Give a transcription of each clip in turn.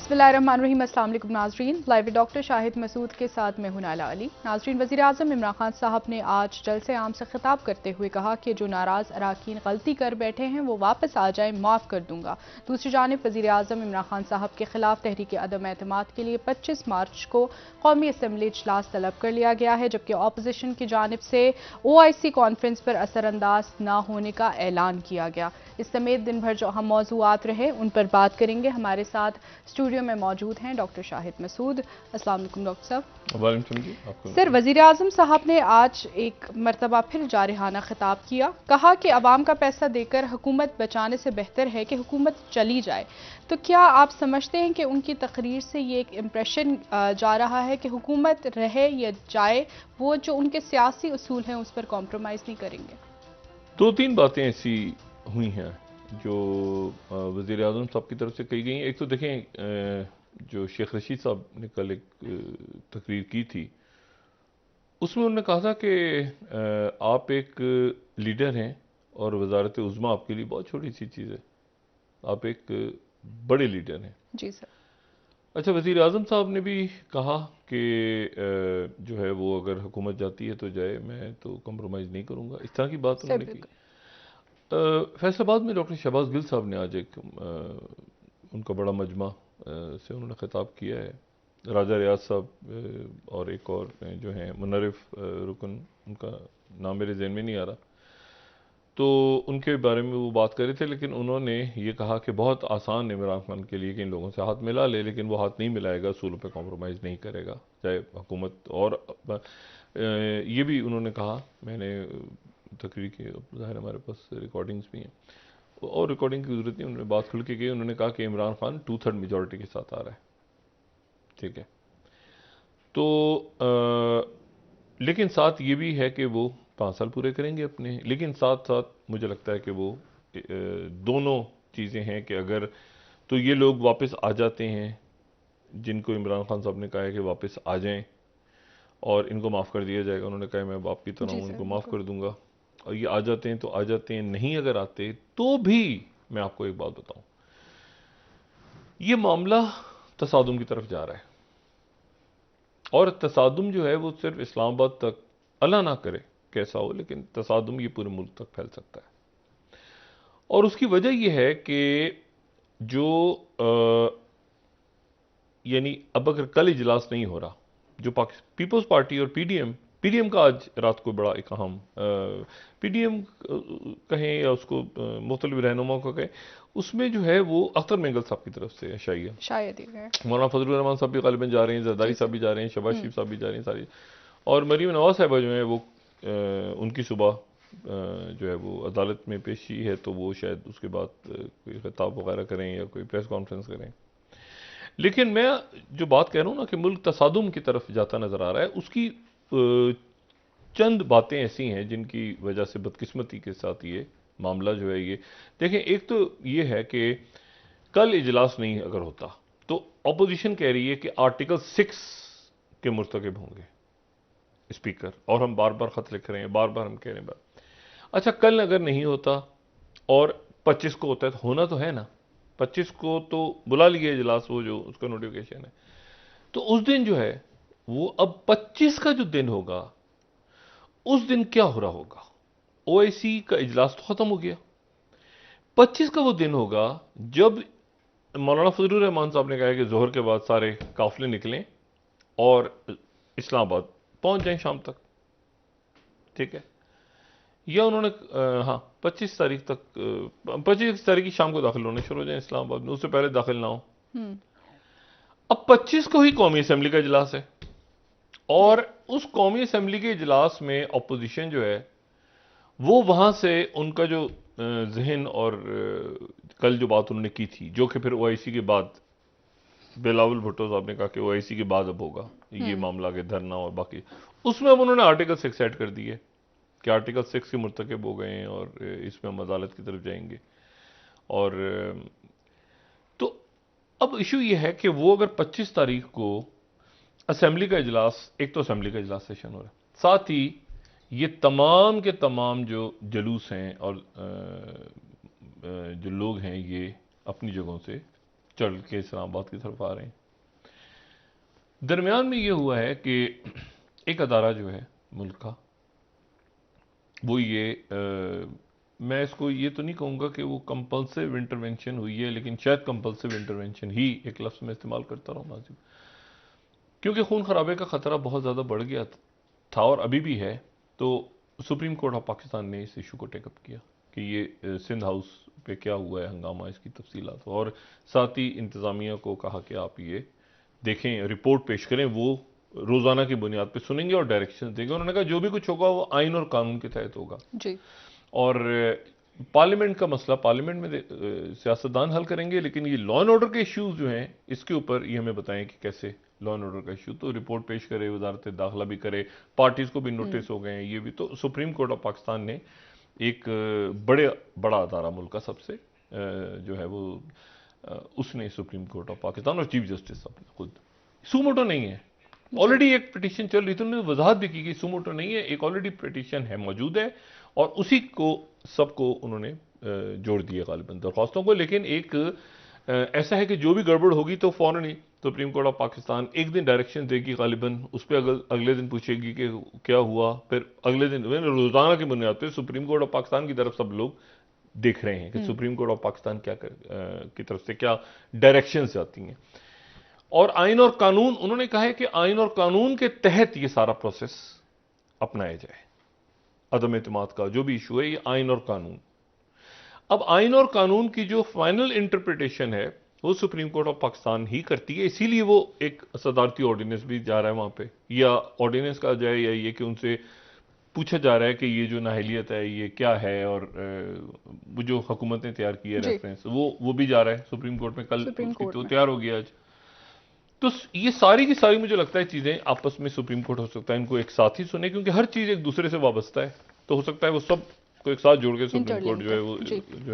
बिस्मिल्लाहिर्रहमानिर्रहीम। अस्सलाम वालेकुम नाजरीन, लाइव डॉक्टर शाहिद मसूद के साथ मैं हूं नाला अली। नाजरीन, वज़ीर आज़म इमरान खान साहब ने आज जलसे आम से खिताब करते हुए कहा कि जो नाराज़ अराकीन गलती कर बैठे हैं वो वापस आ जाए, माफ़ कर दूंगा। दूसरी जानिब वज़ीर आज़म इमरान खान साहब के खिलाफ तहरीक अदम एतमाद के लिए 25 मार्च को कौमी असम्बली इजलास तलब कर लिया गया है, जबकि अपोजिशन की जानिब से OIC कॉन्फ्रेंस पर असरअंदाज न होने का ऐलान किया गया। इस समेत दिन भर जो अहम मौज़ूआत रहे उन पर बात करेंगे। हमारे साथ स्टूडियो में मौजूद हैं डॉक्टर शाहिद मसूद। अस्सलाम वालेकुम डॉक्टर साहब। वालेकुम जी, आपको सर, वज़ीर आज़म साहब ने आज एक मरतबा फिर जारहाना खिताब किया, कहा कि अवाम का पैसा देकर हुकूमत बचाने से बेहतर है कि हुकूमत चली जाए। तो क्या आप समझते हैं कि उनकी तकरीर से ये एक इम्प्रेशन जा रहा है कि हुकूमत रहे या जाए, वो जो उनके सियासी उसूल हैं उस पर कॉम्प्रोमाइज़ नहीं करेंगे? दो तीन बातें ऐसी हुई हैं जो वज़ीर आज़म साहब की तरफ से कही गई। एक तो देखें, जो शेख रशीद साहब ने कल एक तकरीर की थी, उसमें उन्होंने कहा था कि आप एक लीडर हैं और वज़ारत उज़्मा आपके लिए बहुत छोटी सी चीज़ है, आप एक बड़े लीडर हैं। जी सर। अच्छा, वज़ीर आज़म साहब ने भी कहा कि जो है वो अगर हुकूमत जाती है तो जाए, मैं तो कम्प्रोमाइज़ नहीं करूँगा, इस तरह की बात सर उन्होंने की। बिल्कुल। फैसलाबाद में डॉक्टर शहबाज गिल साहब ने आज एक उनका बड़ा मजमा से उन्होंने खिताब किया है। राजा रियाज साहब और एक और जो हैं मुनर्रिफ रुकन, उनका नाम मेरे जहन में नहीं आ रहा, तो उनके बारे में वो बात कर रहे थे। लेकिन उन्होंने ये कहा कि बहुत आसान है इमरान खान के लिए कि इन लोगों से हाथ मिला ले, लेकिन वो हाथ नहीं मिलाएगा, असूलों पे कॉम्प्रोमाइज़ नहीं करेगा, चाहे हुकूमत। और ये भी उन्होंने कहा, मैंने तकरीर की, ज़ाहिर हमारे पास रिकॉर्डिंग्स भी हैं और रिकॉर्डिंग की ज़रूरत नहीं, उन्होंने बात खुल के की। उन्होंने कहा कि इमरान खान 2/3 मेजॉरिटी के साथ आ रहा है, ठीक है। तो लेकिन साथ ये भी है कि वो 5 साल पूरे करेंगे अपने, लेकिन साथ साथ मुझे लगता है कि वो दोनों चीज़ें हैं कि अगर तो ये लोग वापस आ जाते हैं जिनको इमरान खान साहब ने कहा है कि वापस आ जाएं और इनको माफ़ कर दिया जाएगा। उन्होंने कहा मैं बाप की तरह जी हूँ, सर इनको माफ़ बिल्कुल। कर दूंगा, और ये आ जाते हैं तो आ जाते हैं, नहीं अगर आते तो भी मैं आपको एक बात बताऊं, ये मामला तसादुम की तरफ जा रहा है। और तसादुम जो है वो सिर्फ इस्लामाबाद तक, अल्लाह ना करे कैसा हो, लेकिन तसादुम ये पूरे मुल्क तक फैल सकता है। और उसकी वजह यह है कि जो यानी अब अगर कल इजलास नहीं हो रहा, जो पीपल्स पार्टी और पीडीएम का आज रात को बड़ा एक अहम, पीडीएम कहें या उसको मुख्तलिफ रहनुमाओं का कहें, उसमें जो है वो अख्तर मेंगल साहब की तरफ से शायद शायद ही है। मौलाना फजलुर रहमान साहब भी गालिबन जा रहे हैं, जरदारी जी साहब सर। भी जा रहे हैं, शहबाज शरीफ साहब भी जा रहे हैं सारी, और मरीम नवाज साहबा जो है वो उनकी सुबह जो है वो अदालत में पेशी है, तो वो शायद उसके बाद कोई खिताब वगैरह करें या कोई प्रेस कॉन्फ्रेंस करें। लेकिन मैं जो बात कह रहा हूँ ना कि मुल्क तसादुम की तरफ जाता नजर आ रहा है, उसकी चंद बातें ऐसी हैं जिनकी वजह से बदकिस्मती के साथ ये मामला जो है ये देखें। एक तो ये है कि कल इजलास नहीं अगर होता तो अपोजिशन कह रही है कि आर्टिकल 6 के मुर्तकिब होंगे स्पीकर, और हम बार बार खत लिख रहे हैं, बार बार हम कह रहे हैं अच्छा, कल अगर नहीं होता और 25 को होता है, तो होना तो है ना, 25 को तो बुला लिया इजलास, वो जो उसका नोटिफिकेशन है, तो उस दिन जो है वो अब 25 का जो दिन होगा उस दिन क्या हो रहा होगा। ओआईसी का इजलास तो खत्म हो गया, 25 का वो दिन होगा जब मौलाना फजलुर रहमान साहब ने कहा कि जोहर के बाद सारे काफिले निकलें और इस्लामाबाद पहुंच जाएं शाम तक, ठीक है। या उन्होंने हाँ 25 तारीख तक, 25 तारीख की शाम को दाखिल होने शुरू हो जाए इस्लामाबाद में, उससे पहले दाखिल ना हो। अब 25 को ही कौमी असम्बली का इजलास है, और उस कौमी असम्बली के इजलास में अपोजिशन जो है वो वहां से उनका जो जहन और कल जो बात उन्होंने की थी, जो कि फिर ओआईसी के बाद बिलावल भुट्टो साहब ने कहा कि ओआईसी के बाद अब होगा ये मामला के धरना और बाकी, उसमें अब उन्होंने आर्टिकल 6 ऐड कर दिए कि आर्टिकल 6 के मुर्तकिब हो गए हैं और इसमें हम अदालत की तरफ जाएंगे। और तो अब इशू ये है कि वो अगर 25 तारीख को असेंबली का इजलास, एक तो असेंबली का इजलास सेशन हो रहा है, साथ ही ये तमाम के तमाम जो जुलूस हैं और जो लोग हैं ये अपनी जगहों से चढ़ के इस्लामाबाद की तरफ आ रहे हैं। दरमियान में ये हुआ है कि एक अदारा जो है मुल्क का, वो मैं इसको ये तो नहीं कहूँगा कि वो कंपल्सिव इंटरवेंशन हुई है, लेकिन शायद कंपल्सिव इंटरवेंशन ही एक लफ्ज़ में इस्तेमाल करता रहूँ नाज़िम, क्योंकि खून खराबे का ख़तरा बहुत ज़्यादा बढ़ गया था और अभी भी है। तो सुप्रीम कोर्ट ऑफ पाकिस्तान ने इस इशू को टेकअप किया कि ये सिंध हाउस पे क्या हुआ है हंगामा, इसकी तफसीलात, और साथ ही इंतज़ामिया को कहा कि आप ये देखें, रिपोर्ट पेश करें, वो रोज़ाना की बुनियाद पे सुनेंगे और डायरेक्शन देंगे। उन्होंने कहा जो भी कुछ होगा वो आइन और कानून के तहत होगा जी। और पार्लियामेंट का मसला पार्लियामेंट में सियासतदान हल करेंगे, लेकिन ये लॉ एंड ऑर्डर के इश्यूज जो हैं इसके ऊपर ये हमें बताएं कि कैसे लॉ एंड ऑर्डर का इशू, तो रिपोर्ट पेश करे, वजारत दाखिला भी करे, पार्टीज को भी नोटिस हो गए हैं ये भी। तो सुप्रीम कोर्ट ऑफ पाकिस्तान ने एक बड़ा अदारा मुल्क का सबसे जो है वो उसने सुप्रीम कोर्ट ऑफ पाकिस्तान और चीफ जस्टिस अपने खुद, सुमोटो नहीं है, ऑलरेडी एक पिटीशन चल रही थी, उन्होंने वजाहत भी की कि सुमोटो नहीं है, एक ऑलरेडी पिटीशन है मौजूद है और उसी को सबको उन्होंने जोड़ दिया गालिबन दरख्वास्तों को। लेकिन एक ऐसा है कि जो भी गड़बड़ होगी तो फौरन ही सुप्रीम कोर्ट ऑफ पाकिस्तान एक दिन डायरेक्शन देगी गालिबन, उस पर अगले दिन पूछेगी कि क्या हुआ, फिर अगले दिन रोजाना की बुनियाद पर सुप्रीम कोर्ट ऑफ पाकिस्तान की तरफ सब लोग देख रहे हैं कि सुप्रीम कोर्ट ऑफ पाकिस्तान क्या की तरफ से क्या डायरेक्शंस आती हैं। और आइन और कानून, उन्होंने कहा है कि आइन और कानून के तहत ये सारा प्रोसेस अपनाया जाए। अदम एतमाद का जो भी इशू है ये आइन और कानून, अब आइन और कानून की जो फाइनल इंटरप्रिटेशन है वो सुप्रीम कोर्ट ऑफ पाकिस्तान ही करती है, इसीलिए वो एक सदारती ऑर्डिनेंस भी जा रहा है वहां पे, या ऑर्डिनेंस कहा जाए या ये कि उनसे पूछा जा रहा है कि ये जो नाहलियत है ये क्या है, और वो जो हुकूमत ने तैयार की है रेफरेंस वो भी जा रहा है सुप्रीम कोर्ट में, कल उसकी तो तैयार हो गया आज। तो ये सारी की सारी मुझे लगता है चीजें आपस में सुप्रीम कोर्ट हो सकता है इनको एक साथ ही सुने, क्योंकि हर चीज एक दूसरे से वाबस्ता है, तो हो सकता है वो सब को एक साथ जोड़ के सुप्रीम कोर्ट जो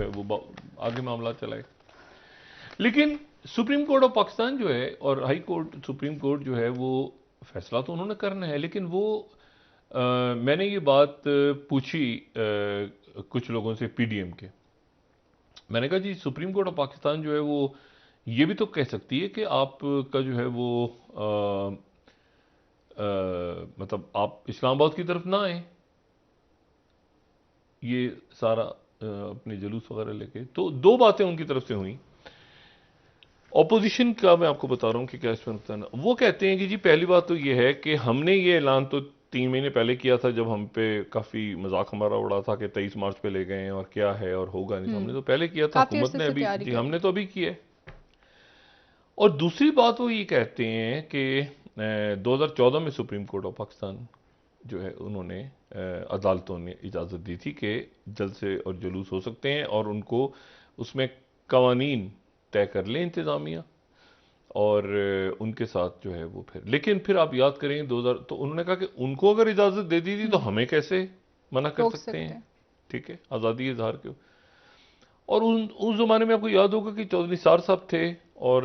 है वो आगे मामला चलाए। लेकिन सुप्रीम कोर्ट ऑफ पाकिस्तान जो है और हाई कोर्ट सुप्रीम कोर्ट जो है वो फैसला तो उन्होंने करना है, लेकिन वो मैंने ये बात पूछी कुछ लोगों से पीडीएम के, मैंने कहा जी सुप्रीम कोर्ट ऑफ पाकिस्तान जो है वो ये भी तो कह सकती है कि आपका जो है वो मतलब आप इस्लामाबाद की तरफ ना आए ये सारा अपने जुलूस वगैरह लेके। तो दो बातें उनकी तरफ से हुई। ऑपोजिशन का मैं आपको बता रहा हूं कि क्या इसमें नुकसान, वो कहते हैं कि जी पहली बात तो ये है कि हमने ये ऐलान तो 3 महीने पहले किया था, जब हम पे काफी मजाक हमारा उड़ा था कि 23 मार्च पे ले गए हैं और क्या है और होगा नहीं, हमने तो पहले किया था, हुकूमत ने अभी जी हमने तो अभी किया है। और दूसरी बात वो ये कहते हैं कि 2014 में सुप्रीम कोर्ट ऑफ पाकिस्तान जो है उन्होंने अदालतों ने इजाज़त दी थी कि जलसे और जुलूस हो सकते हैं और उनको उसमें कवानीन तय कर लें इंतज़ामिया और उनके साथ जो है वो लेकिन फिर आप याद करें 2000, तो उन्होंने कहा कि उनको अगर इजाज़त दे दी थी तो हमें कैसे मना कर सकते हैं, ठीक है, आज़ादी इजहार के। और उस जमाने में आपको याद होगा कि चौधरी निसार साहब थे और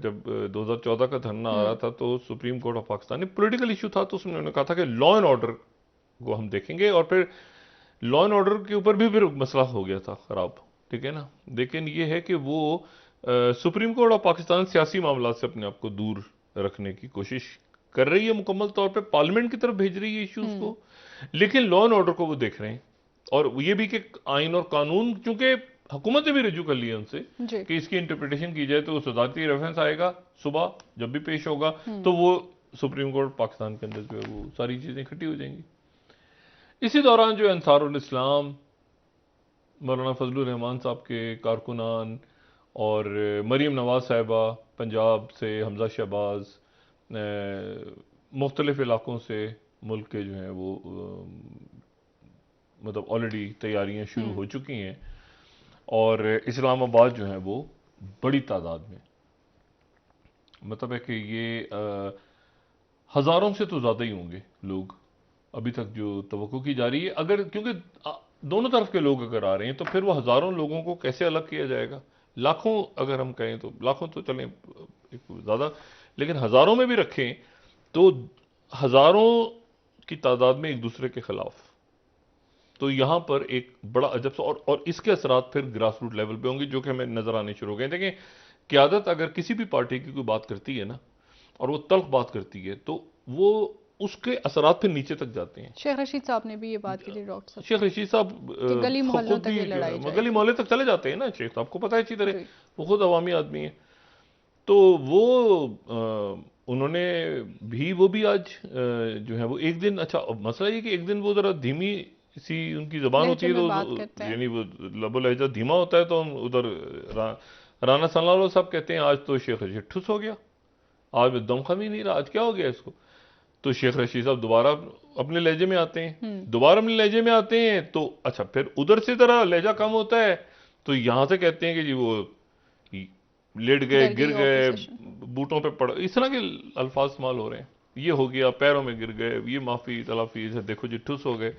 जब 2014 का धरना आ रहा था तो सुप्रीम कोर्ट ऑफ पाकिस्तान ने पॉलिटिकल इशू था तो उसमें उन्होंने कहा था कि लॉ एंड ऑर्डर को हम देखेंगे, और फिर लॉ एंड ऑर्डर के ऊपर भी फिर मसला हो गया था खराब, ठीक है ना। लेकिन ये है कि वो सुप्रीम कोर्ट ऑफ पाकिस्तान सियासी मामला से अपने आप को दूर रखने की कोशिश कर रही है, मुकम्मल तौर पर पार्लियामेंट की तरफ भेज रही है इश्यूज को, लेकिन लॉ एंड ऑर्डर को वो देख रहे हैं। और ये भी कि आइन और कानून, चूंकि हुकूमत ने भी रजू कर लिया उनसे कि इसकी इंटरप्रिटेशन की जाए, तो सदारती रेफरेंस आएगा सुबह जब भी पेश होगा तो वो सुप्रीम कोर्ट पाकिस्तान के अंदर जो है वो सारी चीजें इकट्ठी हो जाएंगी। इसी दौरान जो अंसारुल इस्लाम, मौलाना फजलुर रहमान साहब के कारकुनान और मरीम नवाज साहिबा पंजाब से, हमजा शहबाज, मुख्तलिफ इलाकों से मुल्क के जो हैं वो मतलब ऑलरेडी तैयारियां शुरू हो चुकी हैं और इस्लामाबाद जो है वो बड़ी तादाद में, मतलब है कि ये हजारों से तो ज्यादा ही होंगे लोग अभी तक जो तवक्को की जा रही है। अगर क्योंकि दोनों तरफ के लोग अगर आ रहे हैं तो फिर वो हजारों लोगों को कैसे अलग किया जाएगा, लाखों अगर हम कहें तो लाखों तो चलें ज्यादा, लेकिन हजारों में भी रखें तो हजारों की तादाद में एक दूसरे के खिलाफ, तो यहां पर एक बड़ा अजब सा और इसके असरात फिर ग्रास रूट लेवल पे होंगे जो कि हमें नजर आने शुरू हो गए। देखें क़यादत अगर किसी भी पार्टी की कोई बात करती है ना, और वो तल्ख बात करती है, तो वो उसके असरात फिर नीचे तक जाते हैं। शेख रशीद साहब ने भी ये बात की थी डॉक्टर साहब शेख रशीद साहब कि गली मोहल्लों खुद तक भी ये लड़ाई गली जाएगी। मोहल्ले तक चले जाते हैं ना। शेख साहब को पता है अच्छी तरह, जी। वो खुद अवामी आदमी है। तो वो उन्होंने भी, वो भी आज जो है वो एक दिन, अच्छा मसला ये कि एक दिन वो ज़रा धीमी सी उनकी ज़बान होती लहजे है, में तो बात करते हैं। यानी वो लबो लहजा धीमा होता है, तो हम उधर राना सलालो साहब कहते हैं आज तो शेख रशीद ठुस हो गया, आज में दमखम ही नहीं रहा, आज क्या हो गया इसको। तो शेख रशीद साहब दोबारा अपने लहजे में आते हैं, दोबारा अपने लहजे में आते हैं, तो अच्छा फिर उधर से ज़रा लहजा कम होता है, तो यहाँ से कहते हैं कि जी वो लेट गए, गिर गए, बूटों पे पड़, इस तरह के अल्फाज इस्तेमाल हो रहे हैं। ये हो गया, पैरों में गिर गए, ये माफी तलाफी, देखो जी ठुस हो गए।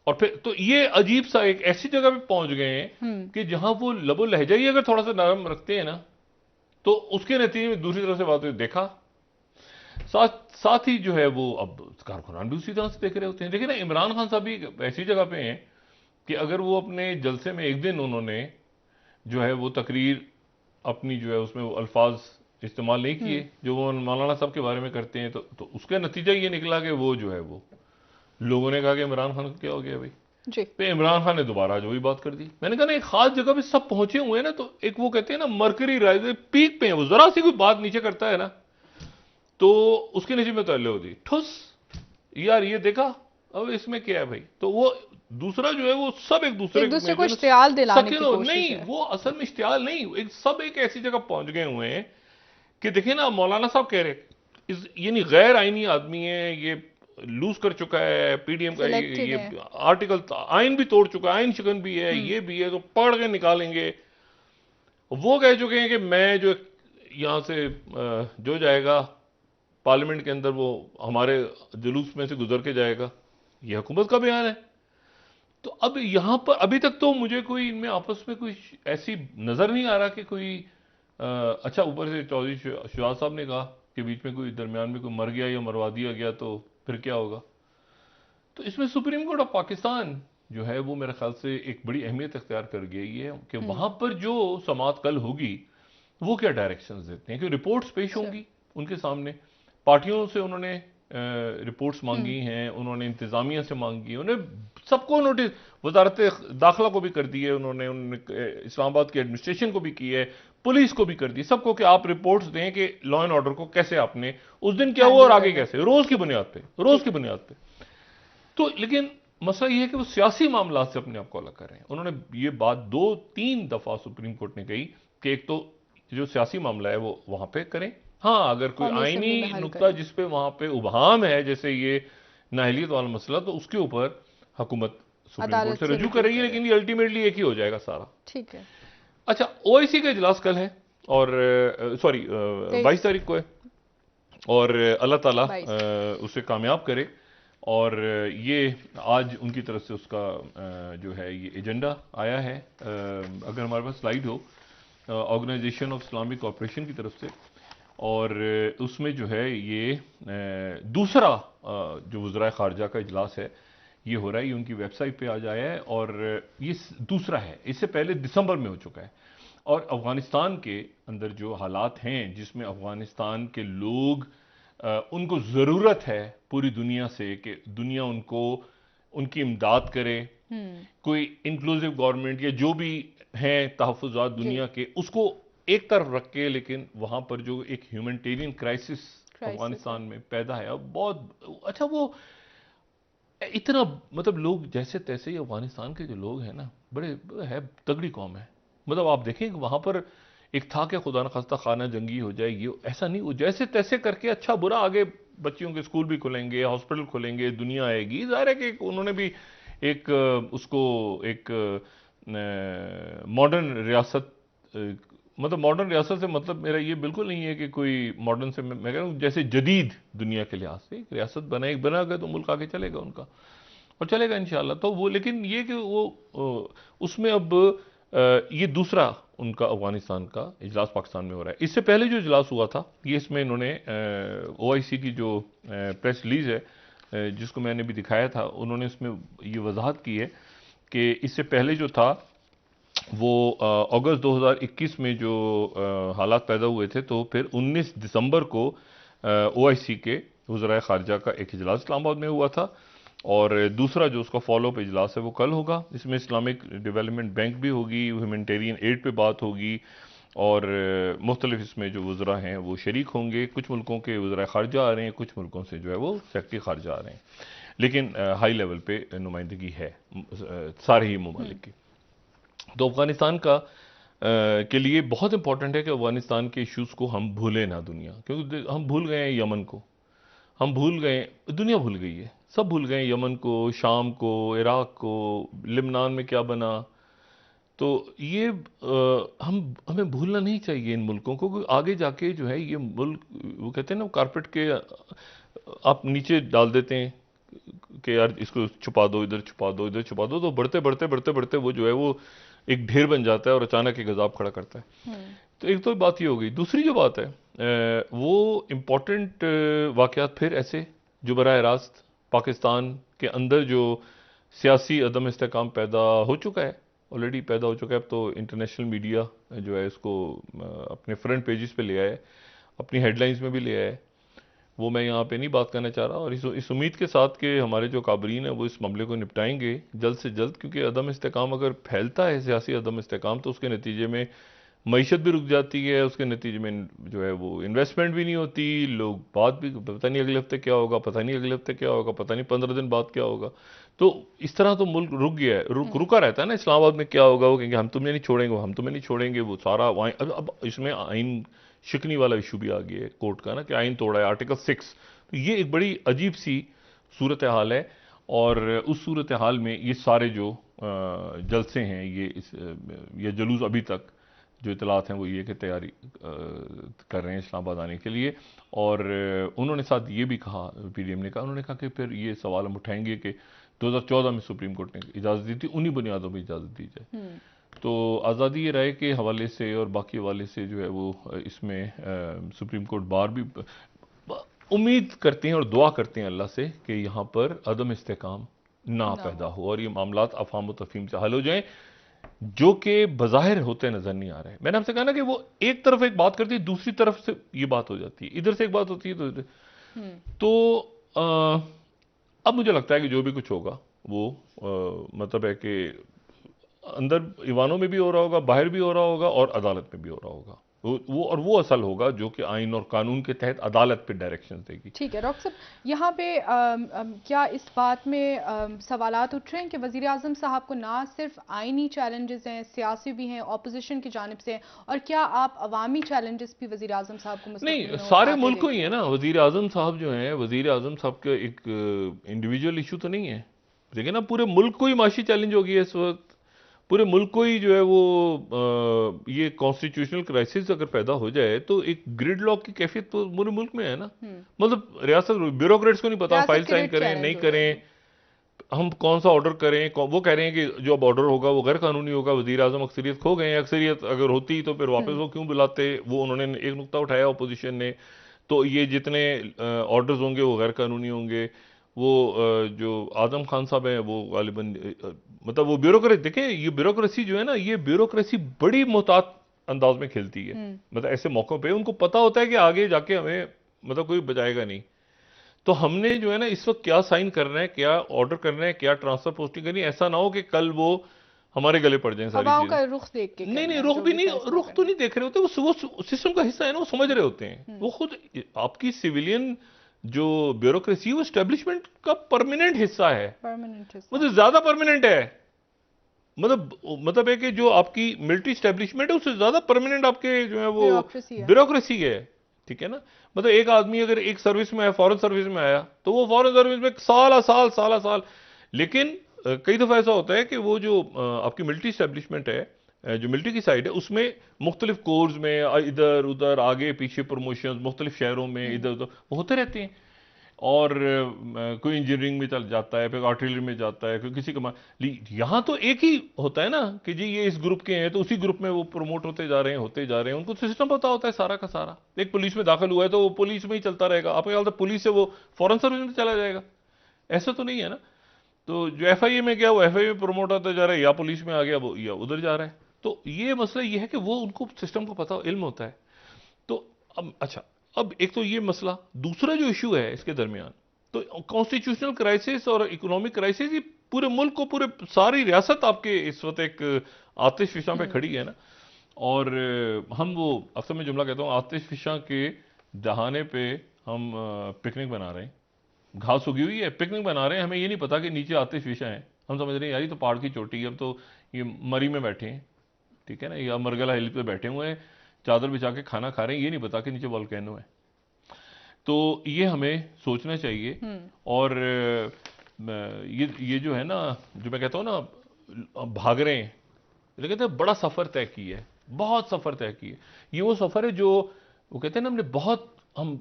और फिर तो ये अजीब सा एक ऐसी जगह पे पहुंच गए हैं कि जहां वो लबो लहजा ही अगर थोड़ा सा नरम रखते हैं ना, तो उसके नतीजे में दूसरी तरफ से बात हुई, देखा। साथ ही जो है वो अब कारकुनान भी उसी तरह से देख रहे होते हैं। देखिए ना, इमरान खान साहब भी ऐसी जगह पे हैं कि अगर वो अपने जलसे में एक दिन उन्होंने जो है वो तकरीर अपनी जो है उसमें वो अल्फाज इस्तेमाल नहीं किए जो वो मौलाना साहब के बारे में करते हैं, तो उसका नतीजा ये निकला कि वो जो है वो लोगों ने कहा कि इमरान खान क्या हो गया भाई जी। पे इमरान खान ने दोबारा जो भी बात कर दी। मैंने कहा ना, एक खास जगह पे सब पहुंचे हुए हैं ना, तो एक वो कहते हैं ना मरकरी राइज पीक पे है, वो जरा सी कोई बात नीचे करता है ना, तो उसके नीचे में तल्ले होती ठुस, यार ये देखा, अब इसमें क्या है भाई। तो वो दूसरा जो है वो सब एक दूसरे को इश्तियाल दिलाने की कोशिश नहीं है। वो असल में इश्तियाल नहीं, सब एक ऐसी जगह पहुंच गए हुए हैं कि देखिए ना, मौलाना साहब कह रहे यानी गैर आईनी आदमी है, ये लूज कर चुका है पीडीएम का, ये आर्टिकल आइन भी तोड़ चुका है, आइन शिकन भी है, ये भी है, तो पढ़ के निकालेंगे। वो कह चुके हैं कि मैं जो यहां से जो जाएगा पार्लियामेंट के अंदर वो हमारे जुलूस में से गुजर के जाएगा, ये हुकूमत का बयान है। तो अब यहां पर अभी तक तो मुझे कोई इनमें आपस में कोई ऐसी नजर नहीं आ रहा कि कोई अच्छा, ऊपर से चौधरी शहबाज साहब ने कहा कि बीच में कोई दरमियान में कोई मर गया या मरवा दिया गया तो फिर क्या होगा। तो इसमें सुप्रीम कोर्ट ऑफ पाकिस्तान जो है वो मेरे ख्याल से एक बड़ी अहमियत अख्तियार कर गई है कि वहां पर जो समाअत कल होगी वो क्या डायरेक्शंस देते हैं, कि रिपोर्ट्स पेश होंगी उनके सामने, पार्टियों से उन्होंने रिपोर्ट्स मांगी हैं, उन्होंने इंतजामिया से मांगी, उन्हें सबको नोटिस, वजारत दाखिला को भी कर दी है उन्होंने इस्लामाबाद की एडमिनिस्ट्रेशन को भी की है, पुलिस को भी कर दी, सबको कि आप रिपोर्ट्स दें कि लॉ एंड ऑर्डर को कैसे आपने उस दिन क्या हुआ और आगे कैसे, रोज की बुनियाद पे। तो लेकिन मसला यह है कि वो सियासी मामला से अपने आप को अलग कर रहे हैं। उन्होंने ये बात 2-3 दफा सुप्रीम कोर्ट ने कही कि एक तो जो सियासी मामला है वो वहां पे करें, हाँ अगर कोई आईनी नुक्ता जिसपे वहां पे उबहाम है, जैसे ये नाहलियत वाला मसला, तो उसके ऊपर हुकूमत सुप्रीम कोर्ट से रजू करेगी, लेकिन ये अल्टीमेटली एक ही हो जाएगा सारा। ठीक है। अच्छा, ओआईसी का इजलास कल है, और सॉरी 22 तारीख को है, और अल्लाह ताला उसे कामयाब करे। और ये आज उनकी तरफ से उसका जो है ये एजेंडा आया है, अगर हमारे पास स्लाइड हो, ऑर्गेनाइजेशन ऑफ इस्लामिक कॉपरेशन की तरफ से, और उसमें जो है ये दूसरा जो वज़राए ख़ारजा का इजलास है ये हो रहा है, ये उनकी वेबसाइट पे आज आया है, और ये दूसरा है, इससे पहले दिसंबर में हो चुका है। और अफ़गानिस्तान के अंदर जो हालात हैं, जिसमें अफ़गानिस्तान के लोग उनको ज़रूरत है पूरी दुनिया से कि दुनिया उनको उनकी इमदाद करे, कोई इंक्लूसिव गवर्नमेंट या जो भी हैं तहफ़्फ़ुज़ात दुनिया के, उसको एक तरफ रख के, लेकिन वहां पर जो एक ह्यूमैनिटेरियन क्राइसिस अफगानिस्तान में पैदा है, अब बहुत अच्छा, वो इतना मतलब लोग जैसे तैसे ही अफगानिस्तान के जो लोग हैं ना, बड़े है तगड़ी कौम है। मतलब आप देखें वहां पर एक था कि खुदा न खास्ता खाना जंगी हो जाएगी, ऐसा नहीं, वो जैसे तैसे करके अच्छा बुरा आगे बच्चियों के स्कूल भी खुलेंगे, हॉस्पिटल खुलेंगे, दुनिया आएगी। जाहिर है कि उन्होंने भी एक उसको एक मॉडर्न रियासत, मतलब मॉडर्न रियासत से मतलब मेरा ये बिल्कुल नहीं है कि कोई मॉडर्न से, मैं कह रहा हूँ जैसे जदीद दुनिया के लिहाज से एक रियासत बना गया तो मुल्क आगे चलेगा उनका, और चलेगा इंशाल्लाह। तो वो, लेकिन ये कि वो उसमें अब ये दूसरा उनका अफगानिस्तान का इजलास पाकिस्तान में हो रहा है। इससे पहले जो इजलास हुआ था, ये इसमें इन्होंने ओआईसी की जो प्रेस रिलीज है जिसको मैंने भी दिखाया था, उन्होंने इसमें ये वजाहत की है कि इससे पहले जो था वो अगस्त 2021 में जो हालात पैदा हुए थे, तो फिर 19 दिसंबर को ओआईसी के वज़राए ख़ारिजा का एक इजलास इस्लामाबाद में हुआ था, और दूसरा जो उसका फॉलोअप इजलास है वो कल होगा। इसमें इस्लामिक डेवलपमेंट बैंक भी होगी, ह्यूमैनिटेरियन एड पे बात होगी, और मुख्तलिफ इसमें जो वज़रा हैं वो शरीक होंगे। कुछ मुल्कों के वज़राए ख़ारिजा आ रहे हैं, कुछ मुल्कों से जो है वो सेक्रेटरी ख़ारिजा आ रहे हैं, लेकिन हाई लेवल पे नुमाइंदगी है सारे ही ममालिक की। तो अफ़गानिस्तान का के लिए बहुत इंपॉर्टेंट है कि अफ़गानिस्तान के इश्यूज़ को हम भूलें ना दुनिया, क्योंकि हम भूल गए हैं यमन को, हम भूल गए, दुनिया भूल गई है, सब भूल गए, यमन को, शाम को, इराक को, लिबनान में क्या बना। तो ये हमें भूलना नहीं चाहिए इन मुल्कों को, क्योंकि आगे जाके जो है ये मुल्क, वो कहते हैं ना कारपेट के आप नीचे डाल देते हैं कि यार इसको छुपा दो, इधर छुपा दो, इधर छुपा दो, तो बढ़ते बढ़ते बढ़ते बढ़ते वो जो है वो एक ढेर बन जाता है और अचानक एक गज़ाब खड़ा करता है। तो एक तो बात ये हो गई। दूसरी जो बात है वो इम्पोर्टेंट वाक़यात फिर ऐसे जो बराह रास्त पाकिस्तान के अंदर जो सियासी अदम इस्तेकाम पैदा हो चुका है, ऑलरेडी पैदा हो चुका है। अब तो इंटरनेशनल मीडिया जो है इसको अपने फ्रंट पेजेस पे ले आया है, अपनी हेडलाइंस में भी ले आया है, वो मैं यहाँ पे नहीं बात करना चाह रहा। और इस उम्मीद के साथ कि हमारे जो काबरीन हैं वो इस मामले को निपटाएंगे जल्द से जल्द, क्योंकि अदम इस्तेकाम अगर फैलता है, सियासी अदम इस्तेकाम, तो उसके नतीजे में मईशत भी रुक जाती है, उसके नतीजे में जो है वो इन्वेस्टमेंट भी नहीं होती, लोग बात भी, पता नहीं अगले हफ्ते क्या होगा, पता नहीं अगले हफ्ते क्या होगा, पता नहीं 15 दिन बाद क्या होगा। तो इस तरह तो मुल्क रुक गया है, रुका रहता है ना। इस्लामाबाद में क्या होगा, वो कहेंगे हम तुम्हें नहीं छोड़ेंगे, हम तुम्हें नहीं छोड़ेंगे, वो सारा अब इसमें आइन शिकनी वाला इशू भी आ गया है कोर्ट का ना, कि आइन तोड़ा है, आर्टिकल 6। तो ये एक बड़ी अजीब सी सूरत हाल है, और उस सूरत हाल में ये सारे जो जलसे हैं, ये जुलूस अभी तक जो इतलात हैं वो ये कि तैयारी कर रहे हैं इस्लामाबाद आने के लिए। और उन्होंने साथ ये भी कहा, पीडीएम ने कहा, उन्होंने कहा कि फिर ये सवाल हम उठाएंगे कि 2014 में सुप्रीम कोर्ट ने इजाज़त दी थी, उन्हीं बुनियादों पर इजाज़त दी जाए। तो आज़ादी ये राय के हवाले से और बाकी हवाले से जो है वो इसमें सुप्रीम कोर्ट बार भी उम्मीद करते हैं और दुआ करते हैं अल्लाह से कि यहाँ पर अदम इस्तेकाम ना पैदा हो और ये मामलात अफाम व तफहीम से हल हो जाएं, जो कि बज़ाहिर होते नजर नहीं आ रहे। मैंने आपसे कहा ना कि वो एक तरफ एक बात करती है, दूसरी तरफ से ये बात हो जाती है, इधर से एक बात होती है तो अब मुझे लगता है कि जो भी कुछ होगा वो मतलब है कि अंदर ईवानों में भी हो रहा होगा, बाहर भी हो रहा होगा, और अदालत में भी हो रहा होगा। वो असल होगा जो कि आइन और कानून के तहत अदालत पे डायरेक्शन देगी। ठीक है डॉक्टर साहब, यहाँ पे क्या इस बात में सवालात उठ रहे हैं कि वज़ीर आज़म साहब को ना सिर्फ आइनी चैलेंजेस हैं, सियासी भी हैं, ऑपोजिशन की जानिब से, और क्या आप अवामी चैलेंजेस भी वज़ीर आज़म साहब को नहीं, सारे मुल्क को ही है ना। वज़ीर आज़म साहब जो हैं, वज़ीर आज़म साहब का एक इंडिविजुअल इशू तो नहीं है, देखिए ना, पूरे मुल्क को ही माशी चैलेंज हो गई है इस वक्त। पूरे मुल्क को ही जो है वो ये कॉन्स्टिट्यूशनल क्राइसिस अगर पैदा हो जाए तो एक ग्रिड लॉक की कैफियत तो पूरे मुल्क में है ना। मतलब रियासत ब्यूरोक्रेट्स को नहीं पता फाइल साइन करें नहीं करें, हम कौन सा ऑर्डर करें। वो कह रहे हैं कि जो अब ऑर्डर होगा वो गैर कानूनी होगा। वज़ीर आज़म अक्सरियत खो गए हैं, अक्सरियत अगर होती तो फिर वापस वो क्यों बुलाते। वो उन्होंने एक नुक्ता उठाया अपोजिशन ने, तो ये जितने ऑर्डर्स होंगे वो गैर कानूनी होंगे। वो जो आजम खान साहब हैं वो गालिबन मतलब वो ब्यूरोक्रेसी, देखें ये ब्यूरोक्रेसी जो है ना, ये ब्यूरोक्रेसी बड़ी मोहतात अंदाज में खेलती है। मतलब ऐसे मौकों पे उनको पता होता है कि आगे जाके हमें मतलब कोई बचाएगा नहीं। तो हमने जो है ना इस वक्त क्या साइन करना है, क्या ऑर्डर करना है, क्या ट्रांसफर पोस्टिंग करनी है, ऐसा ना हो कि कल वो हमारे गले पड़ जाए सारी चीजें। का रुख देख के नहीं, रुख भी नहीं, रुख तो नहीं देख रहे होते, वो सिस्टम का हिस्सा है ना, वो समझ रहे होते हैं। वो खुद आपकी सिविलियन जो ब्यूरोक्रेसी वो एस्टेब्लिशमेंट का परमानेंट हिस्सा है, मतलब ज्यादा परमानेंट है। मतलब है कि जो आपकी मिलिट्री एस्टेब्लिशमेंट है उससे ज्यादा परमानेंट आपके जो है वो ब्यूरोक्रेसी है। ठीक है ना। मतलब एक आदमी अगर एक सर्विस में है, फॉरेन सर्विस में आया, तो वो फॉरेन सर्विस में साल साल। लेकिन कई दफा ऐसा होता है कि वो जो आपकी मिलिट्री एस्टेब्लिशमेंट है, जो मिलिट्री की साइड है, उसमें मुख्तलिफ कोर्स में इधर उधर आगे पीछे प्रमोशन मुख्तलिफ शहरों में इधर उधर वो होते रहते हैं। और कोई इंजीनियरिंग में चल जाता है, फिर आर्टिलरी में जाता है, फिर किसी का। यहाँ तो एक ही होता है ना कि जी ये इस ग्रुप के हैं तो उसी ग्रुप में वो प्रमोट होते जा रहे हैं, उनको सिस्टम पता होता है सारा का सारा। एक पुलिस में दाखिल हुआ है तो वो पुलिस में ही चलता रहेगा। आपको ख्याल था पुलिस से वो फॉरेन सर्विस में चला जाएगा? ऐसा तो नहीं है ना। तो जो एफआईए में गया वो एफआईए में प्रमोट होता जा रहा है, या पुलिस में आ गया वो या उधर जा रहा है। तो ये मसला ये है कि वो उनको सिस्टम को पता इल्म होता है। तो अब अच्छा, अब एक तो ये मसला, दूसरा जो इशू है इसके दरमियान, तो कॉन्स्टिट्यूशनल क्राइसिस और इकोनॉमिक क्राइसिस, ये पूरे मुल्क को, पूरे सारी रियासत आपके इस वक्त एक आतिश फिशा पे खड़ी है ना। और हम वो अक्सर मैं जुमला कहता हूँ, आतिश फिशा के दहाने पे हम पिकनिक बना रहे हैं, घास उगी हुई है, पिकनिक बना रहे हैं, हमें ये नहीं पता कि नीचे आतिश फिशा है। हम समझ रहे हैं यार ये तो पहाड़ की चोटी है, अब तो ये मरी में बैठे हैं, ठीक है ना, या मरगला हिल पे बैठे हुए हैं, चादर बिछा के खाना खा रहे हैं, ये नहीं पता कि नीचे वोल्केनो है। तो ये हमें सोचना चाहिए। और ये जो है ना, जो मैं कहता हूँ ना, भाग रहे हैं, लेकिन कहते हैं बड़ा सफ़र तय किया है, बहुत सफ़र तय किया है। ये वो सफ़र है जो वो कहते हैं ना, हमने बहुत हम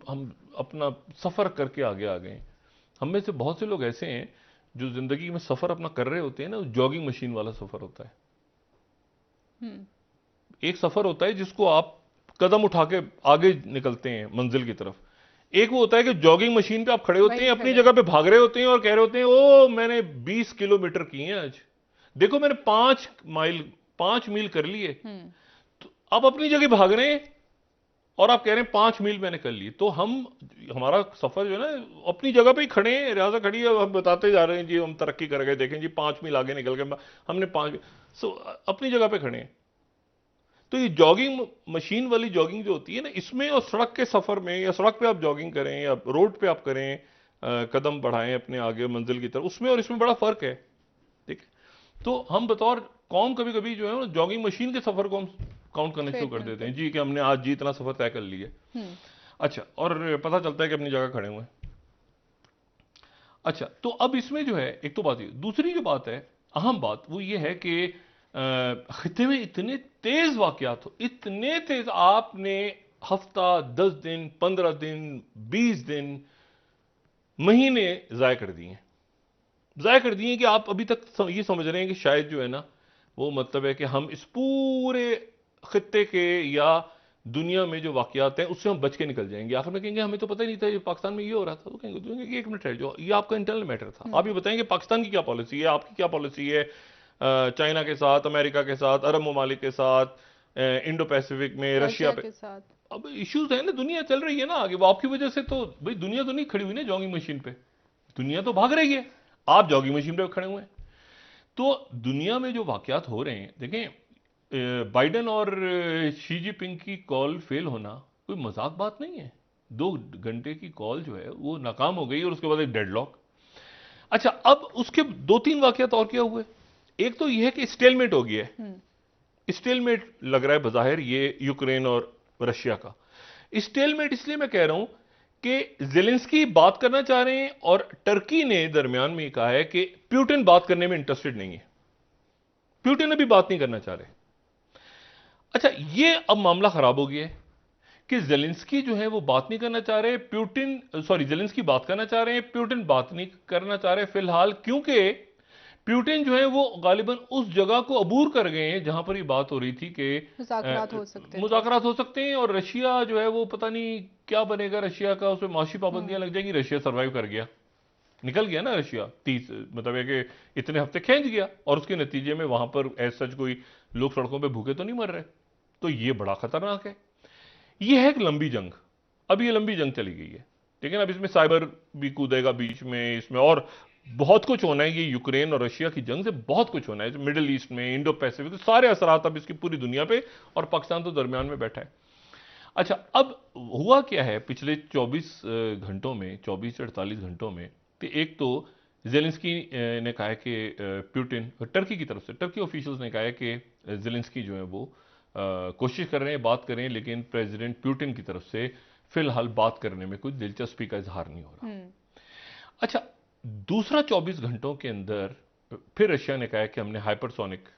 अपना सफ़र करके आगे आ गए हैं। हम में से बहुत से लोग ऐसे हैं जो ज़िंदगी में सफ़र अपना कर रहे होते हैं ना, जॉगिंग मशीन वाला सफ़र होता है। एक सफ़र होता है जिसको आप कदम उठा के आगे निकलते हैं मंजिल की तरफ। एक वो होता है कि जॉगिंग मशीन पे आप खड़े होते हैं, अपनी जगह पे भाग रहे होते हैं और कह रहे होते हैं ओ मैंने 20 किलोमीटर किए हैं आज, देखो मैंने 5 मील कर लिए। तो आप अपनी जगह भाग रहे हैं और आप कह रहे हैं 5 मील मैंने कर लिए। तो हमारा सफर जो है ना, अपनी जगह पे ही खड़े हैं, रियाजा खड़ी है, हम बताते जा रहे हैं जी हम तरक्की कर गए, देखें जी 5 मील आगे निकल गए, हमने 5। अपनी जगह पे खड़े हैं। तो ये जॉगिंग मशीन वाली जॉगिंग जो होती है ना, इसमें और सड़क के सफर में, या सड़क पे आप जॉगिंग करें या रोड पे आप करें, कदम बढ़ाएं अपने आगे मंजिल की तरफ, उसमें और इसमें बड़ा फर्क है, ठीक है। तो हम बतौर कौम कभी कभी जो है ना, जॉगिंग मशीन के सफर को हम काउंट करने शुरू कर देते हैं जी, कि हमने आज जी इतना सफर तय कर लिया। अच्छा, और पता चलता है कि अपनी जगह खड़े हुए हैं। अच्छा, तो अब इसमें जो है, एक तो बात ये, दूसरी जो बात है, अहम बात, वो ये है कि खिते में इतने तेज वाकयात हो, इतने तेज, आपने हफ्ता, 10 दिन, 15 दिन, 20 दिन, महीने जाया कर दिए कि आप अभी तक ये समझ रहे हैं कि शायद जो है ना, वो मतलब है कि हम इस पूरे खित्ते के या दुनिया में जो वाकयात हैं उससे हम बच के निकल जाएंगे। आखिर में कहेंगे हमें तो पता ही नहीं था ये पाकिस्तान में ये हो रहा था। तो कहेंगे कि एक मिनट है, जो ये आपका इंटरनल मैटर था, आप ये बताएंगे पाकिस्तान की क्या पॉलिसी है, आपकी क्या पॉलिसी है चाइना के साथ, अमेरिका के साथ, अरब ममालिक के साथ, इंडो पैसिफिक में रशिया के साथ। अब इश्यूज है ना, दुनिया चल रही है ना आगे, वो आपकी वजह से तो भाई दुनिया तो नहीं खड़ी हुई ना जॉगिंग मशीन पे, दुनिया तो भाग रही है, आप जॉगिंग मशीन पे खड़े हुए हैं। तो दुनिया में जो वाकयात हो रहे हैं, देखें बाइडेन और शी जिनपिंग की कॉल फेल होना कोई मजाक बात नहीं है। 2 घंटे की कॉल जो है वो नाकाम हो गई और उसके बाद एक डेडलॉक। अच्छा, अब उसके 2-3 वाकयात और क्या हुए। एक तो यह है कि स्टेलमेट हो गया है, स्टेलमेट लग रहा है बज़ाहिर ये यूक्रेन और रशिया का स्टेलमेट। इसलिए मैं कह रहा हूं कि ज़ेलेंस्की बात करना चाह रहे हैं और टर्की ने दरमियान में कहा है कि पुतिन बात करने में इंटरेस्टेड नहीं है, पुतिन अभी बात नहीं करना चाह रहे। अच्छा, ये अब मामला खराब हो गया है कि ज़ेलेंस्की जो है वो बात नहीं करना चाह रहे, ज़ेलेंस्की बात करना चाह रहे हैं, पुतिन बात नहीं करना चाह रहे फिलहाल, क्योंकि पुतिन जो है वो गालिबन उस जगह को अबूर कर गए हैं जहां पर ये बात हो रही थी कि मुज़ाकरात हो सकते हैं, और रशिया जो है वो पता नहीं क्या बनेगा रशिया का, उसमें माशी पाबंदियां लग जाएंगी। रशिया सर्वाइव कर गया, निकल गया ना रशिया, 30 मतलब है कि इतने हफ्ते खींच गया, और उसके नतीजे में वहां पर ऐसा सच कोई लोग सड़कों पर भूखे तो नहीं मर रहे। तो ये बड़ा खतरनाक है, ये है एक लंबी जंग। अब ये लंबी जंग चली गई है, लेकिन अब इसमें साइबर भी कूदेगा बीच में, इसमें और बहुत कुछ होना है। ये यूक्रेन और रशिया की जंग से बहुत कुछ होना है, मिडिल ईस्ट में, इंडो पैसिफिक, सारे असरात अब इसकी पूरी दुनिया पे, और पाकिस्तान तो दरमियान में बैठा है। अच्छा, अब हुआ क्या है पिछले 24 घंटों में, 24 से 48 घंटों में, तो एक तो ज़ेलेंस्की ने कहा है कि पुतिन, टर्की की तरफ से, टर्की ऑफिशियल्स ने कहा है कि ज़ेलेंस्की जो है वो कोशिश कर रहे हैं, बात कर रहे हैं, लेकिन प्रेसिडेंट पुतिन की तरफ से फिलहाल बात करने में कोई दिलचस्पी का इजहार नहीं हो रहा। अच्छा, दूसरा 24 घंटों के अंदर फिर रशिया ने कहा है कि हमने हाइपरसोनिक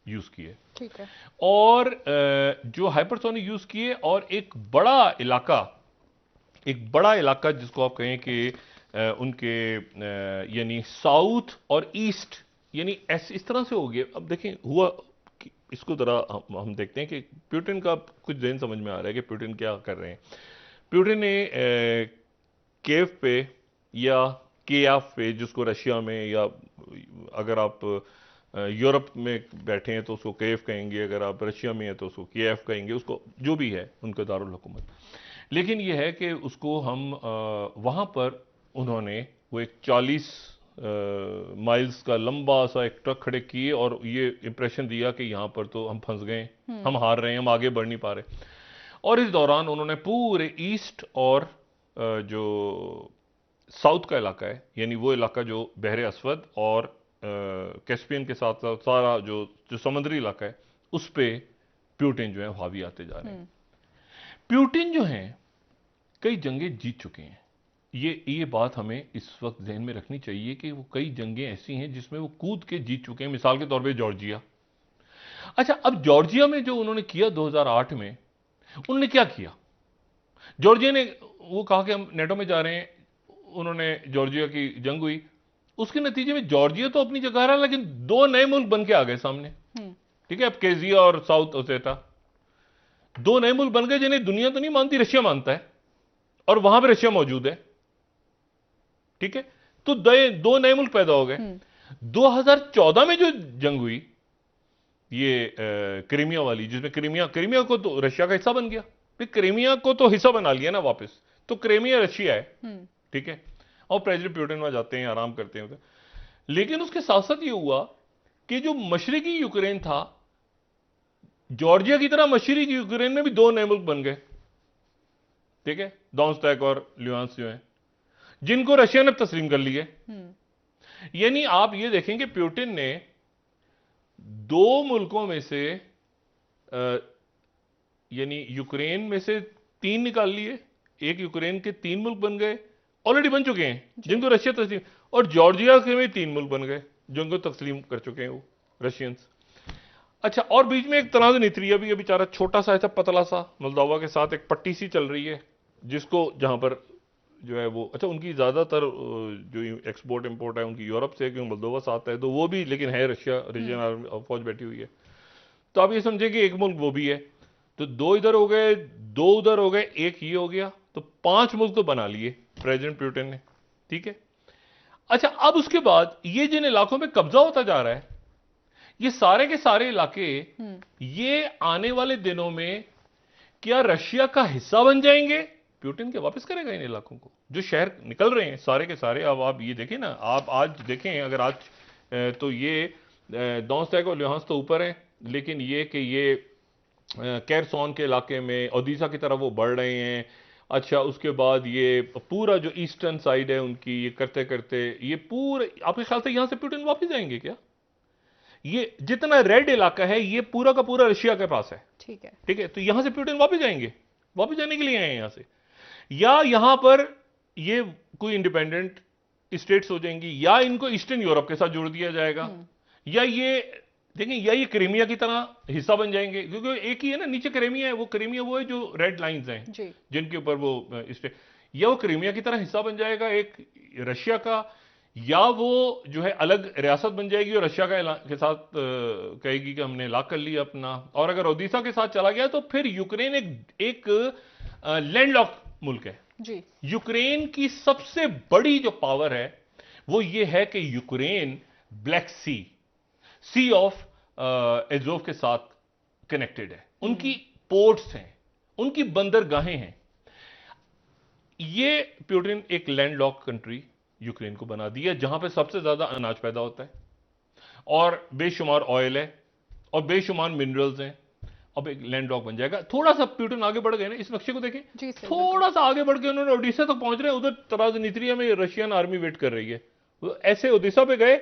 यूज किए, ठीक है, और जो हाइपरसोनिक यूज किए, और एक बड़ा इलाका जिसको आप कहें कि उनके यानी साउथ और ईस्ट, यानी ऐसे इस तरह से हो गया। अब देखें हुआ इसको जरा हम देखते हैं कि पुतिन का कुछ जहन समझ में आ रहा है कि पुतिन क्या कर रहे हैं। पुतिन ने केव पे या किएव पे, जिसको रशिया में, या अगर आप यूरोप में बैठे हैं तो उसको केएफ कहेंगे, अगर आप रशिया में हैं तो उसको कीएफ कहेंगे, उसको जो भी है उनका दारुल हुकूमत। लेकिन ये है कि उसको हम वहाँ पर उन्होंने वो एक 40 माइल्स का लंबा सा एक ट्रक खड़े किए और ये इंप्रेशन दिया कि यहाँ पर तो हम फंस गए, हम हार रहे हैं, हम आगे बढ़ नहीं पा रहे। और इस दौरान उन्होंने पूरे ईस्ट और जो साउथ का इलाका है, यानी वो इलाका जो बहरे अस्वद और कैस्पियन के साथ साथ सारा जो जो समुद्री इलाका है, उस पे प्यूटिन जो है हावी आते जा रहे हैं। प्यूटिन जो हैं कई जंगें जीत चुके हैं। ये बात हमें इस वक्त ध्यान में रखनी चाहिए कि वो कई जंगें ऐसी हैं जिसमें वो कूद के जीत चुके हैं। मिसाल के तौर पे जॉर्जिया। अच्छा, अब जॉर्जिया में जो उन्होंने किया 2008 में, उन्होंने क्या किया? जॉर्जिया ने वो कहा कि हम नेटो में जा रहे हैं, उन्होंने जॉर्जिया की जंग हुई, उसके नतीजे में जॉर्जिया तो अपनी जगह रहा, लेकिन दो नए मुल्क बन के आ गए सामने। ठीक है, अब केजिया और साउथ ओसेटा दो नए मुल्क बन गए जिन्हें दुनिया तो नहीं मानती, रशिया मानता है, और वहां पर रशिया मौजूद है। ठीक है, तो दो नए मुल्क पैदा हो गए। 2014 में जो जंग हुई ये क्रीमिया वाली, जिसमें क्रीमिया को तो रशिया का हिस्सा बन गया, फिर क्रीमिया को तो हिस्सा बना लिया ना वापस, तो क्रीमिया रशिया है। ठीक है, और प्रेसिडेंट पुतिन वहां जाते हैं, आराम करते हैं। लेकिन उसके साथ साथ ये हुआ कि जो मशरकी यूक्रेन था, जॉर्जिया की तरह मशरकी यूक्रेन में भी दो नए मुल्क बन गए। ठीक है, डोनेत्स्क और लुहांस्क जो है, जिनको रशिया ने तस्लीम कर लिए। यानी आप ये देखें कि पुतिन ने दो मुल्कों में से यानी यूक्रेन में से 3 निकाल लिए, एक यूक्रेन के 3 मुल्क बन गए, ऑलरेडी बन चुके हैं जिनको रशिया तस्लीम, और जॉर्जिया के में 3 मुल्क बन गए जिनको तस्लीम कर चुके हैं वो रशियंस। अच्छा, और बीच में एक तनाज़ नितरिया भी है बेचारा, छोटा सा ऐसा पतला सा, मोल्दोवा के साथ एक पट्टी सी चल रही है, जिसको जहां पर जो है वो, अच्छा उनकी ज्यादातर जो एक्सपोर्ट इंपोर्ट है उनकी यूरोप से, क्योंकि मोल्दोवा साथ है तो वो भी, लेकिन है रशिया, रशियन फौज बैठी हुई है। तो आप ये समझे कि एक मुल्क वो भी है, तो दो इधर हो गए, दो उधर हो गए, एक ये हो गया, तो 5 मुल्क तो बना लिए प्रेसिडेंट पुतिन ने। ठीक है, अच्छा अब उसके बाद ये जिन इलाकों में कब्जा होता जा रहा है, ये सारे के सारे इलाके ये आने वाले दिनों में क्या रशिया का हिस्सा बन जाएंगे? पुतिन के वापस करेगा इन इलाकों को, जो शहर निकल रहे हैं सारे के सारे। अब आप ये देखें ना, आप आज देखें, अगर आज तो ये डोनेत्स्क और लुहांस्क तो ऊपर है, लेकिन ये कि ये केरसोन के इलाके में ओडिशा की तरफ वो बढ़ रहे हैं। अच्छा, उसके बाद ये पूरा जो ईस्टर्न साइड है उनकी, ये करते करते ये पूरे, आपके ख्याल से यहां से पुतिन वापस जाएंगे क्या? ये जितना रेड इलाका है ये पूरा का पूरा रशिया के पास है। ठीक है, तो यहां से पुतिन वापस जाएंगे, वापस जाने के लिए आए हैं यहां से, या यहां पर ये कोई इंडिपेंडेंट स्टेट्स हो जाएंगी, या इनको ईस्टर्न यूरोप के साथ जोड़ दिया जाएगा, या ये देखें, या ये क्रीमिया की तरह हिस्सा बन जाएंगे, क्योंकि एक ही है ना, नीचे क्रीमिया है, वो क्रीमिया वो है जो रेड लाइंस हैं जिनके ऊपर वो स्टेट, या वो क्रीमिया की तरह हिस्सा बन जाएगा एक रशिया का, या वो जो है अलग रियासत बन जाएगी और रशिया के साथ कहेगी कि हमने लाक कर लिया अपना। और अगर ओडिशा के साथ चला गया तो फिर यूक्रेन एक लैंडलॉक मुल्क है जी। यूक्रेन की सबसे बड़ी जो पावर है वो ये है कि Ukraine Black Sea of Azov के साथ कनेक्टेड है, उनकी पोर्ट्स हैं, उनकी बंदरगाहें हैं। ये पुतिन एक लैंडलॉक कंट्री यूक्रेन को बना दिया, जहां पे सबसे ज्यादा अनाज पैदा होता है और बेशुमार ऑयल है और बेशुमार मिनरल्स हैं। अब एक लैंडलॉक बन जाएगा। थोड़ा सा पुतिन आगे बढ़ गए ना, इस नक्शे को देखें, थोड़ा सा आगे बढ़ के उन्होंने ओडिशा तक पहुंच रहे हैं, उधर तराजनीत्रिया में रशियन आर्मी वेट कर रही है, ऐसे ओडिशा पे गए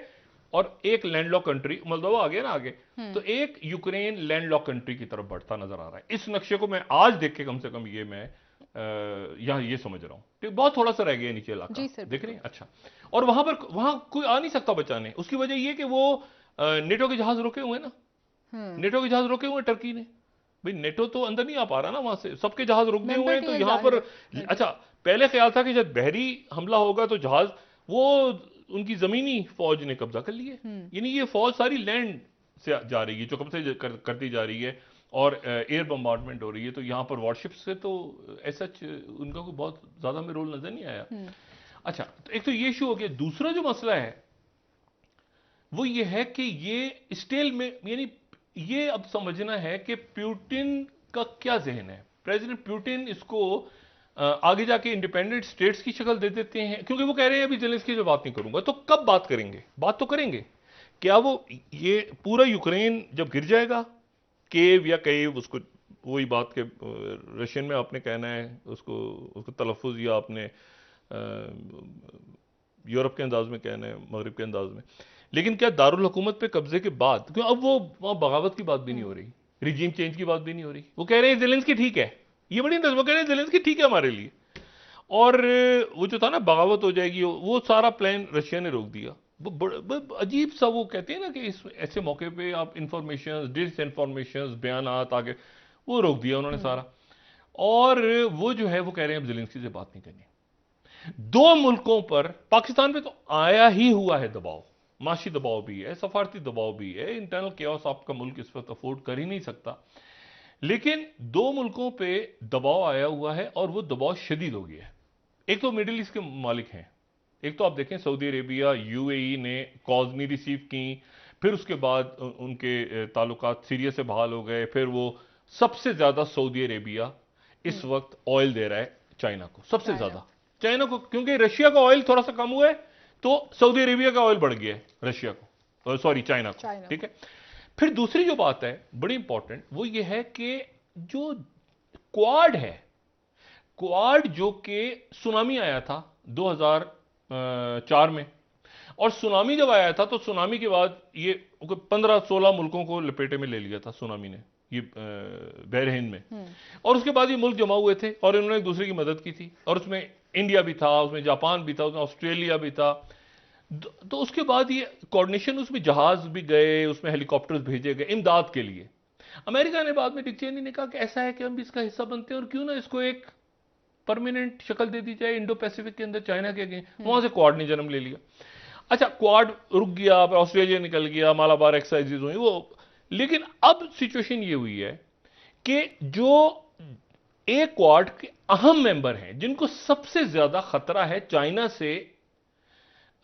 और एक लैंडलॉक कंट्री मोल्दोवा आ गया ना आगे, तो एक यूक्रेन लैंडलॉक कंट्री की तरफ बढ़ता नजर आ रहा है। इस नक्शे को मैं आज देख के कम से कम ये मैं यहां ये समझ रहा हूं, बहुत थोड़ा सा रह गया नीचे इलाका, देख रहे हैं। अच्छा, और वहां कोई आ नहीं सकता बचाने, उसकी वजह ये कि वो नेटो के जहाज रोके हुए ना, नेटो के जहाज रोके हुए टर्की ने, भाई नेटो तो अंदर नहीं आ पा रहा ना, वहां से सबके जहाज रुक गए हुए हैं, तो यहां पर अच्छा पहले ख्याल था कि जब बहरी हमला होगा तो जहाज, वो उनकी जमीनी फौज ने कब्जा कर लिए, यानी ये फौज सारी लैंड से जा रही है, जो कब से करती जा रही है, और एयर बम्बार्डमेंट हो रही है, तो यहां पर वॉरशिप्स से तो ऐसा उनका कोई बहुत ज्यादा में रोल नजर नहीं आया। अच्छा, तो एक तो ये इशू हो गया। दूसरा जो मसला है वो ये है कि ये स्टेल में, यानी ये अब समझना है कि पुतिन का क्या जहन है। प्रेसिडेंट पुतिन इसको आगे जाके इंडिपेंडेंट स्टेट्स की शक्ल दे देते हैं, क्योंकि वो कह रहे हैं अभी जेलेंस्की से बात नहीं करूंगा। तो कब बात करेंगे? बात तो करेंगे। क्या वो ये पूरा यूक्रेन जब गिर जाएगा, केव या केव, उसको वही बात के रशियन में आपने कहना है उसको, उसको तलफ़ुज़ या आपने यूरोप के अंदाज में कहना है, मगरिब के अंदाज में। लेकिन क्या दारुल हुकूमत पे कब्जे के बाद, क्यों अब वो वहां बगावत की बात भी नहीं हो रही, रिजीम चेंज की बात भी नहीं हो रही। वो कह रहे हैं जेलेंस्की ठीक है, ये बड़ी इंटरेस्ट, वो कह रहे हैं जेलेंस्की ठीक है हमारे लिए। और वो जो था ना बगावत हो जाएगी, वो सारा प्लान रशिया ने रोक दिया। वो अजीब सा, वो कहते हैं ना कि इस ऐसे मौके पे आप इंफॉर्मेशन, डिस इंफॉर्मेशन, बयान आगे, वो रोक दिया उन्होंने सारा। और वो जो है वो कह रहे हैं अब जेलेंस्की से बात नहीं करनी। दो मुल्कों पर, पाकिस्तान पे तो आया ही हुआ है दबाव, माशी दबाव भी है, सफारती दबाव भी है, इंटरनल केओस आपका मुल्क इस वक्त अफोर्ड कर ही नहीं सकता। लेकिन दो मुल्कों पे दबाव आया हुआ है और वो दबाव शदीद हो गया है। एक तो मिडिल ईस्ट के मालिक हैं, एक तो आप देखें सऊदी अरेबिया, यूएई ने कॉज नहीं रिसीव की, फिर उसके बाद उनके ताल्लुकात सीरिया से बहाल हो गए, फिर वो सबसे ज्यादा सऊदी अरेबिया इस वक्त ऑयल दे रहा है चाइना को, सबसे ज्यादा चाइना को, क्योंकि रशिया का ऑयल थोड़ा सा कम हुआ है तो सऊदी अरेबिया का ऑयल बढ़ गया है रशिया को, सॉरी चाइना को, ठीक है। फिर दूसरी जो बात है बड़ी इंपॉर्टेंट, वो ये है कि जो क्वाड है, क्वाड जो कि सुनामी आया था 2004 में, और सुनामी जब आया था तो सुनामी के बाद ये 15-16 मुल्कों को लपेटे में ले लिया था सुनामी ने, ये बहर हिंद में। और उसके बाद ये मुल्क जमा हुए थे और इन्होंने एक दूसरे की मदद की थी, और उसमें इंडिया भी था, उसमें जापान भी था, उसमें ऑस्ट्रेलिया भी था। तो उसके बाद ये कोऑर्डिनेशन, उसमें जहाज भी गए, उसमें हेलीकॉप्टर्स भेजे गए इमदाद के लिए। अमेरिका ने बाद में, डिक चेनी ने कहा कि ऐसा है कि हम भी इसका हिस्सा बनते हैं और क्यों ना इसको एक परमानेंट शक्ल दे दी जाए इंडो पैसिफिक के अंदर, चाइना के अगेंस्ट। वहां से क्वाड ने जन्म ले लिया। अच्छा, क्वाड रुक गया, ऑस्ट्रेलिया निकल गया, मालाबार एक्सरसाइजेज हुई वो। लेकिन अब सिचुएशन ये हुई है कि जो एक क्वाड के अहम मेंबर हैं, जिनको सबसे ज्यादा खतरा है चाइना से,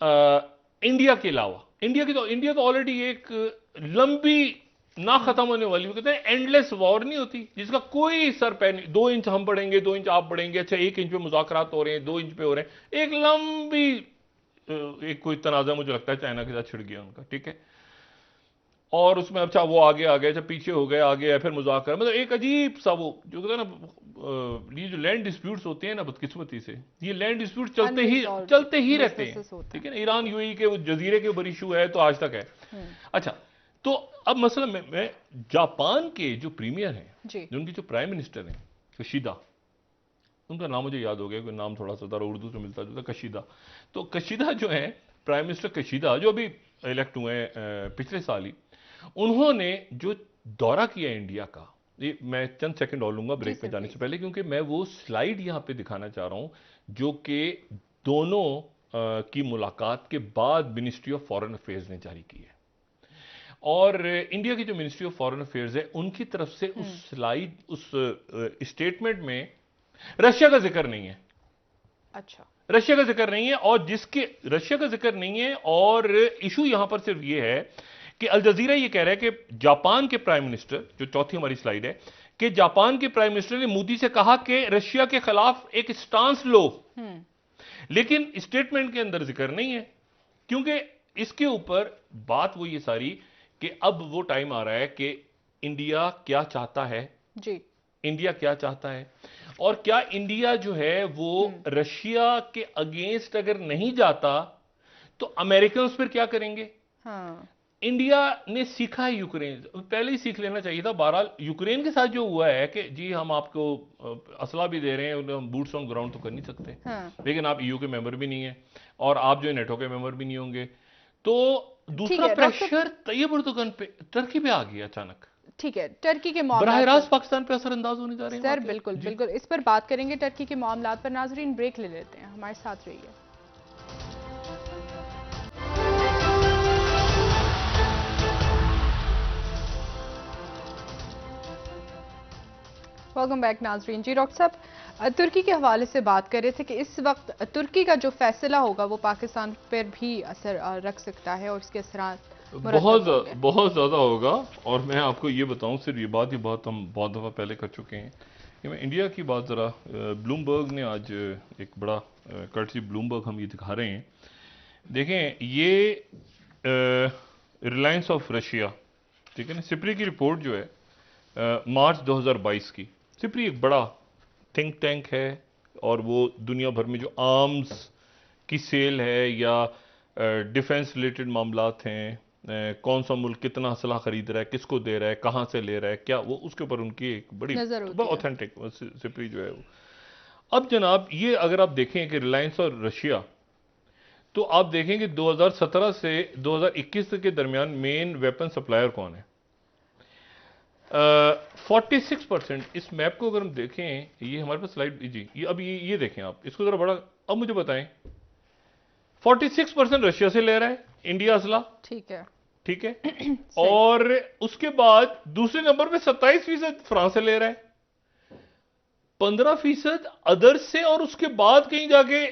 इंडिया के अलावा, इंडिया तो ऑलरेडी एक लंबी ना खत्म होने वाली, वो कहते हैं एंडलेस वॉर नहीं होती जिसका कोई सर पैर नहीं। 2 इंच हम बढ़ेंगे, 2 इंच आप बढ़ेंगे, अच्छा 1 इंच पे मुज़ाकरात हो रहे हैं, 2 इंच पे हो रहे हैं, एक लंबी एक कोई तनाज़ा मुझे लगता है चाइना के साथ छिड़ गया उनका, ठीक है। और उसमें अच्छा वो आगे आ गया, अच्छा पीछे हो गए, आगे आए, फिर मुज़ाकरा, मतलब एक अजीब सा वो जो कहते हैं ना, ये जो लैंड डिस्प्यूट्स होते हैं ना, बदकिस्मती से ये लैंड डिस्प्यूट चलते ही रहते हैं, ठीक है ना। ईरान यूएई के वो जजीरे के ऊपर इशू है तो आज तक है। अच्छा, तो अब मसला मैं जापान के जो प्रीमियर हैं, जो उनकी जो प्राइम मिनिस्टर हैं कशीदा, उनका नाम मुझे याद हो गया, कोई नाम थोड़ा सा था उर्दू से मिलता जुलता, कशीदा। तो कशीदा जो है, प्राइम मिनिस्टर कशीदा, जो अभी इलेक्ट हुए हैं पिछले साल ही, उन्होंने जो दौरा किया इंडिया का, ये मैं चंद सेकंड और लूंगा ब्रेक पे जाने से पहले, क्योंकि मैं वो स्लाइड यहां पे दिखाना चाह रहा हूं जो कि दोनों की मुलाकात के बाद मिनिस्ट्री ऑफ फॉरेन अफेयर्स ने जारी की है। और इंडिया की जो मिनिस्ट्री ऑफ फॉरेन अफेयर्स है उनकी तरफ से उस स्लाइड, उस स्टेटमेंट में रशिया का जिक्र नहीं है। अच्छा, रशिया का जिक्र नहीं है, और जिसके रशिया का जिक्र नहीं है, और इशू यहां पर सिर्फ यह है कि अल जजीरा ये कह रहा है कि जापान के प्राइम मिनिस्टर, जो चौथी हमारी स्लाइड है, कि जापान के प्राइम मिनिस्टर ने मोदी से कहा कि रशिया के खिलाफ एक स्टांस लो, लेकिन स्टेटमेंट के अंदर जिक्र नहीं है, क्योंकि इसके ऊपर बात वो ये सारी कि अब वो टाइम आ रहा है कि इंडिया क्या चाहता है जी, इंडिया क्या चाहता है, और क्या इंडिया जो है वो रशिया के अगेंस्ट अगर नहीं जाता तो अमेरिकन फिर क्या करेंगे। हाँ। इंडिया ने सीखा है यूक्रेन, पहले ही सीख लेना चाहिए था। बहरहाल यूक्रेन के साथ जो हुआ है कि जी हम आपको असला भी दे रहे हैं, हम बूट्स ऑन ग्राउंड तो कर नहीं सकते। हाँ। लेकिन आप ईयू के मेंबर भी नहीं है और आप जो नेटो के मेंबर भी नहीं होंगे, तो दूसरा प्रेशर तैयब एर्दोगन पे, टर्की पे आ गया अचानक। ठीक है, टर्की के मामला बराह रास्त पाकिस्तान पे असरअंदाज होने जा रहे हैं। सर बिल्कुल बिल्कुल, इस पर बात करेंगे टर्की के मामला पर। नाजरीन ब्रेक ले लेते हैं, हमारे साथ रहिए। वेलकम बैक नाजरीन। जी डॉक्टर साहब, तुर्की के हवाले से बात कर रहे थे कि इस वक्त तुर्की का जो फैसला होगा वो पाकिस्तान पर भी असर रख सकता है और इसके असरात बहुत ज़्यादा होगा। और मैं आपको ये बताऊं, सिर्फ ये बात हम बहुत दफ़ा पहले कर चुके हैं कि मैं इंडिया की बात ज़रा, ब्लूमबर्ग ने आज एक बड़ा कर्टसी ब्लूमबर्ग हम ये दिखा रहे हैं। देखें, ये रिलायंस ऑफ रशिया, ठीक है ना, सिप्री की रिपोर्ट जो है मार्च 2022 की। सिप्री एक बड़ा थिंक टैंक है और वो दुनिया भर में जो आर्म्स की सेल है या डिफेंस रिलेटेड मामलात हैं, कौन सा मुल्क कितना असला खरीद रहा है, किसको दे रहा है, कहाँ से ले रहा है, क्या, वो उसके ऊपर उनकी एक बड़ी नजर होती है। ऑथेंटिक सिप्री जो है वो। अब जनाब, ये अगर आप देखें कि रिलायंस और रशिया, तो आप देखेंगे 2017 से 2021 के दरमियान मेन वेपन सप्लायर कौन है। 46%। इस मैप को अगर हम देखें, ये हमारे पास स्लाइड जी, ये देखें आप इसको जरा बड़ा। अब मुझे बताएं, 46% रशिया से ले रहा है इंडिया असला, ठीक है, ठीक है। और उसके बाद दूसरे नंबर पे 27% फ्रांस से ले रहा है, 15% अदर से, और उसके बाद कहीं जाके